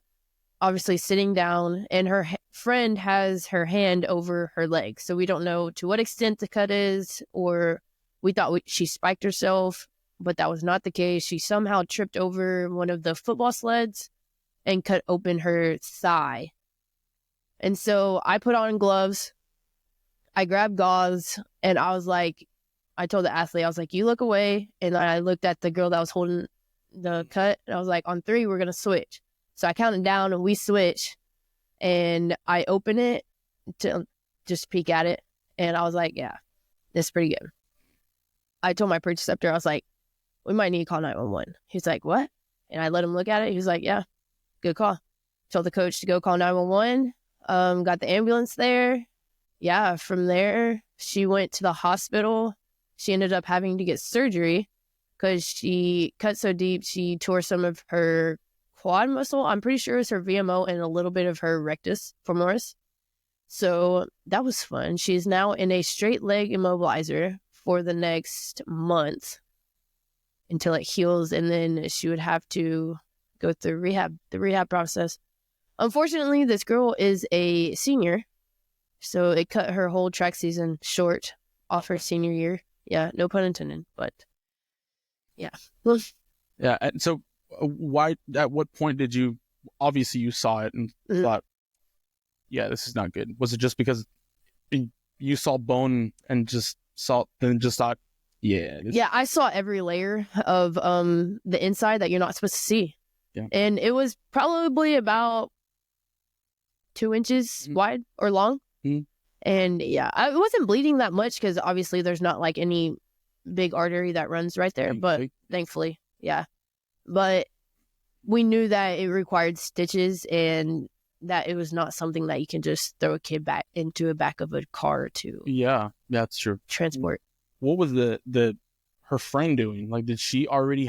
obviously sitting down, and her friend has her hand over her leg. So we don't know to what extent the cut is, or we thought she spiked herself, but that was not the case. She somehow tripped over one of the football sleds and cut open her thigh. And so I put on gloves. I grabbed gauze, and I was like, I told the athlete, I was like, you look away. And I looked at the girl that was holding the cut, and I was like, on 3, we're going to switch. So I counted down, and we switch, and I open it to just peek at it. And I was like, yeah, this is pretty good. I told my preceptor, I was like, we might need to call 911. He's like, what? And I let him look at it. He was like, yeah, good call. Told the coach to go call 911. Got the ambulance there. Yeah, from there, she went to the hospital. She ended up having to get surgery because she cut so deep, she tore some of her quad muscle. I'm pretty sure it was her VMO and a little bit of her rectus femoris. So that was fun. She's now in a straight leg immobilizer for the next month until it heals, and then she would have to go through the rehab process. Unfortunately, this girl is a senior, so it cut her whole track season short off her senior year. Yeah, no pun intended, but yeah. Well, Yeah, and so why? At what point did you? Obviously, you saw it and thought, "Yeah, this is not good." Was it just because you saw bone and just thought, "Yeah"? Yeah, I saw every layer of the inside that you're not supposed to see. Yeah. And it was probably about 2 inches wide or long. And yeah, I wasn't bleeding that much because obviously there's not like any big artery that runs right there. But thankfully, yeah. But we knew that it required stitches and that it was not something that you can just throw a kid back into the back of a car to Yeah, that's true. transport. what was her friend doing? Like, did she already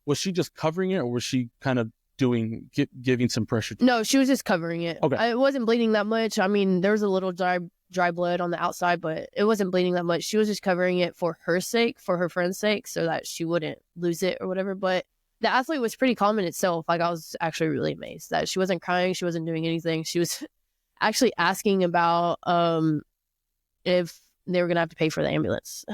was she just covering it, or was she kind of giving some pressure? No, she was just covering it. Okay. It wasn't bleeding that much. I mean, there was a little dry blood on the outside, but it wasn't bleeding that much. She was just covering it for her sake, for her friend's sake, so that she wouldn't lose it or whatever. But the athlete was pretty calm in itself. Like, I was actually really amazed that she wasn't crying. She wasn't doing anything. She was actually asking about if they were going to have to pay for the ambulance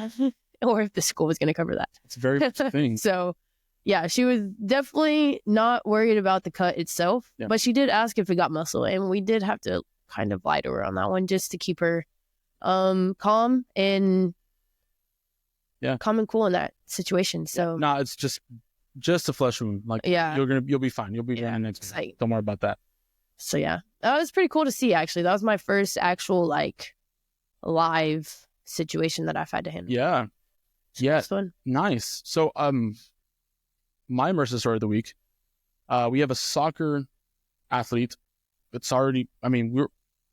or if the school was going to cover that. It's a very thing. So, yeah, she was definitely not worried about the cut itself, but she did ask if it got muscle, and we did have to kind of lie to her on that one just to keep her calm and cool in that situation. So no, it's just a flesh wound. Like, you'll be fine. You'll be fine next time. Don't worry about that. So that was pretty cool to see. Actually, that was my first actual like live situation that I've had to handle. Yeah. Nice. So my immersive story of the week. We have a soccer athlete. It's already. I mean,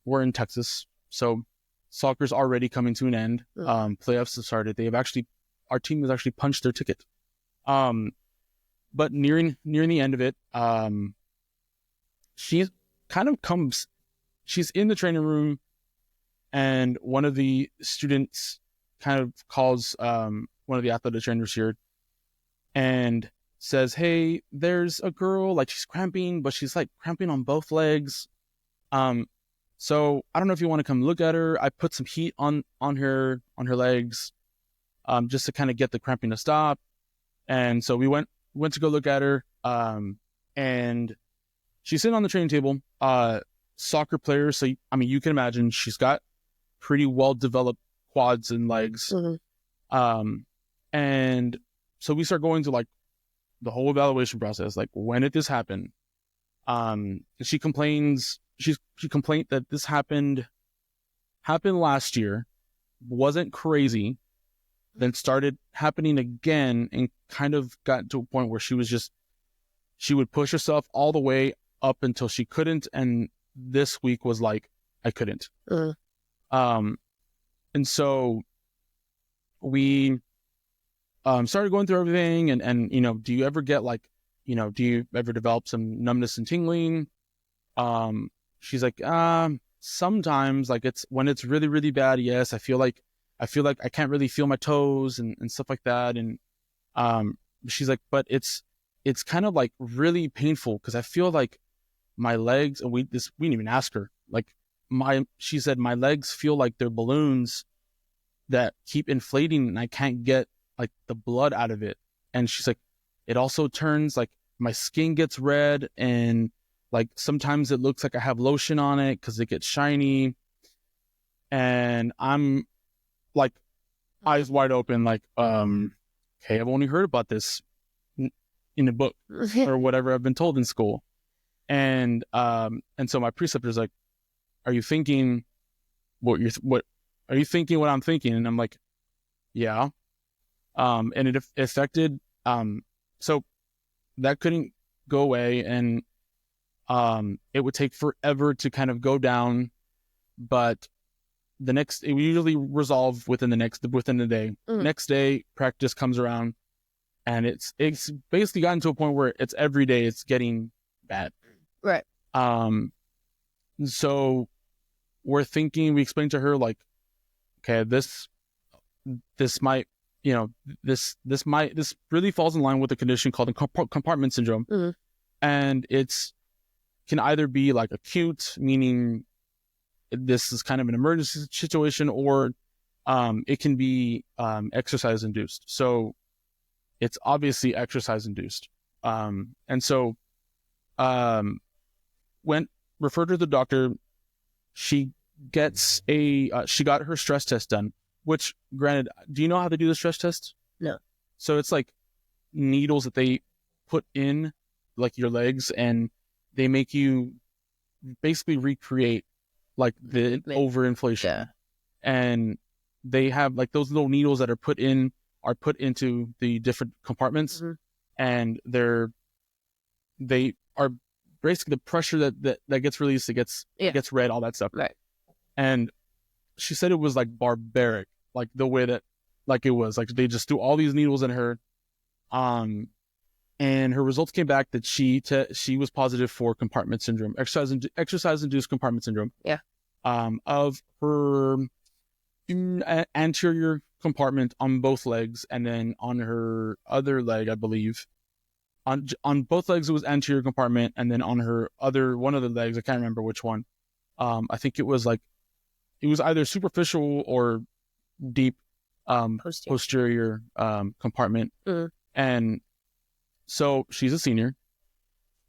we're in Texas, so soccer's already coming to an end. Playoffs have started. Our team has actually punched their ticket. But nearing the end of it, she's in the training room, and one of the students kind of calls one of the athletic trainers here and says, "Hey, there's a girl, like, she's cramping, but she's like cramping on both legs. So I don't know if you want to come look at her. I put some heat on her legs, just to kind of get the cramping to stop." And so we went to go look at her. And she's sitting on the training table, soccer player. So, I mean, you can imagine she's got pretty well-developed quads and legs. And so we start going to like the whole evaluation process. Like, when did this happen? She complained that this happened last year, wasn't crazy, then started happening again, and kind of got to a point where she would push herself all the way up until she couldn't, and this week was like, I couldn't. And so we started going through everything, and do you ever get like, do you ever develop some numbness and tingling? She's like, sometimes, like, it's when it's really, really bad. Yes, I feel like I can't really feel my toes and stuff like that. And she's like, but it's kind of like really painful because I feel like my legs, and we didn't even ask her, like, she said my legs feel like they're balloons that keep inflating, and I can't get like the blood out of it. And she's like, it also turns, like, my skin gets red, and like sometimes it looks like I have lotion on it because it gets shiny. And I'm like, eyes wide open, like, okay, I've only heard about this in a book or whatever I've been told in school. And so my preceptor's like, are you thinking what are you thinking what I'm thinking? And I'm like, yeah. And it affected, so that couldn't go away, and it would take forever to kind of go down, but it would usually resolve within the day. Next day, practice comes around, and it's basically gotten to a point where it's every day it's getting bad. Right. So we explained to her, like, okay, this might, this really falls in line with a condition called compartment syndrome. And it's can either be like acute, meaning this is kind of an emergency situation, or it can be exercise induced. So it's obviously exercise induced. And so referred her to the doctor. She got her stress test done, which, granted, do you know how they do the stress test? No. So it's like needles that they put in like your legs, and they make you basically recreate like the overinflation. Yeah. And they have like those little needles that are put into the different compartments, and they are basically the pressure that gets released, it gets red, all that stuff. Right. And she said it was like barbaric, like the way that like it was. Like they just threw all these needles in her. And her results came back that she was positive for compartment syndrome, exercise-induced compartment syndrome. Yeah. Of her anterior compartment on both legs, and then on her other leg, I believe. On both legs it was anterior compartment, and then on her one of the legs, I can't remember which one. I think it was either superficial or deep posterior compartment. And so she's a senior,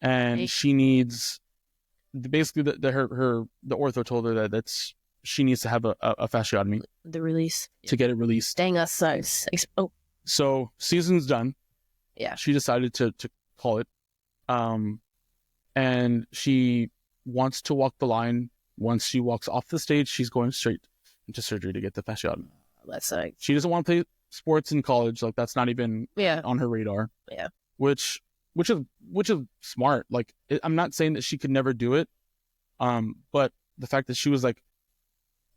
and she needs basically the ortho told her that she needs to have a fasciotomy, the release, to get it released. Dang, that sucks. So season's done. Yeah. She decided to call it. And she wants to walk the line. Once she walks off the stage, she's going straight into surgery to get the fasciotomy. That sucks. She doesn't want to play sports in college. Like that's not even on her radar. Yeah. Which is smart. Like I'm not saying that she could never do it. But the fact that she was like,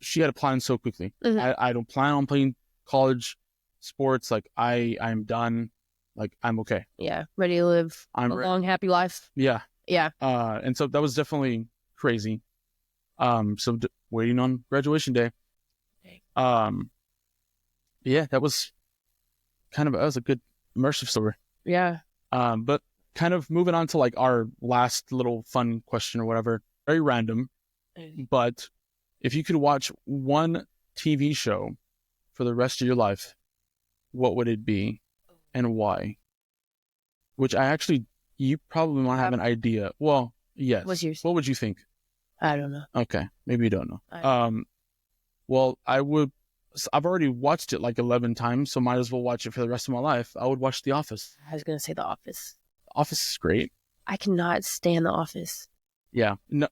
she had a plan so quickly. I don't plan on playing college sports. Like I'm done. Like I'm okay. Yeah. Ready to live long, happy life. Yeah. Yeah. And so that was definitely crazy. So waiting on graduation day. Yeah, that was a good immersive story. Yeah. But kind of moving on to like our last little fun question or whatever, very random, but if you could watch one TV show for the rest of your life, what would it be and why? Which you probably might have an idea. Well, yes. What's yours? What would you think? I don't know. Okay. Maybe you don't know. Well, I've already watched it like 11 times, so might as well watch it for the rest of my life. I would watch The Office. I was going to say The Office. The Office is great. I cannot stand The Office. Yeah. No,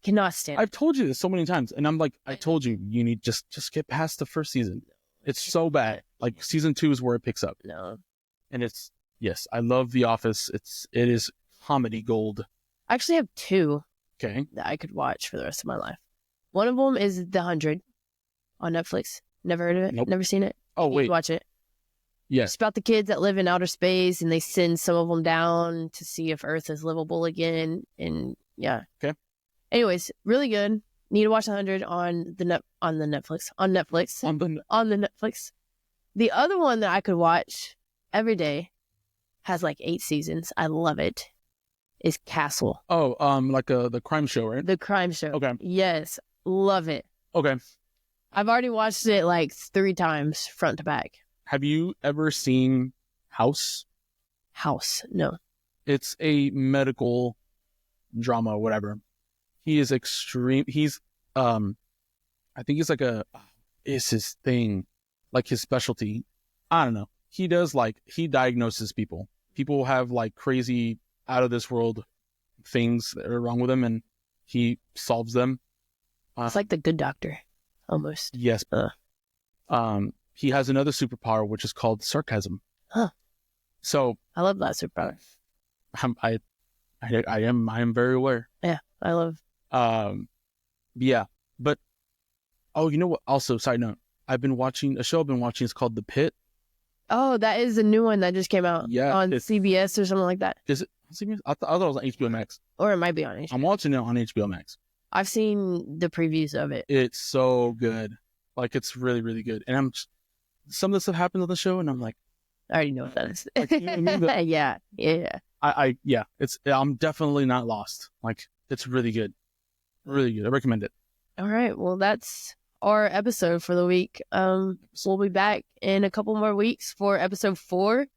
cannot stand it. I've told you this so many times, and I'm like, I told you, you need just get past the first season. It's so bad. Like season 2 is where it picks up. No. And yes, I love The Office. It is comedy gold. I actually have 2 that I could watch for the rest of my life. One of them is The 100 on Netflix. Never heard of it? Nope. Never seen it? Oh, wait. Watch it. Yes. It's about the kids that live in outer space, and they send some of them down to see if Earth is livable again. And yeah. Okay. Anyways, really good. Need to watch 100 on the Netflix. The other one that I could watch every day has like 8 seasons. I love it. Is Castle. Oh, like the crime show, right? The crime show. Okay. Yes, love it. Okay. I've already watched it like 3 times front to back. Have you ever seen House? House, no. It's a medical drama, whatever. He is extreme. He's, I think he's it's his thing, like his specialty. I don't know. He diagnoses people. People have like crazy, out of this world things that are wrong with them, and he solves them. It's like the Good Doctor, almost. Yes. He has another superpower, which is called sarcasm. Huh. So I love that superpower. I am very aware. Yeah, I love. Yeah, but you know what? Also, side note, I've been watching. It's called The Pit. Oh, that is a new one that just came out. Yeah, on CBS or something like that. Is it on CBS? I thought it was on HBO Max. Or it might be on HBO. I'm watching it on HBO Max. I've seen the previews of it. It's so good. Like, it's really, really good. And some of the stuff happens on the show, and I'm like, I already know what that is. Like, you know what I mean? Yeah. I'm definitely not lost. Like, it's really good. Really good. I recommend it. All right. Well, that's our episode for the week. We'll be back in a couple more weeks for episode 4.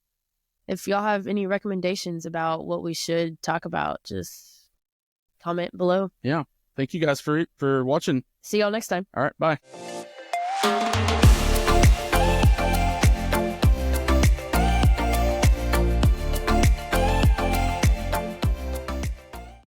If y'all have any recommendations about what we should talk about, just comment below. Yeah. Thank you guys for watching. See y'all next time. All right. Bye.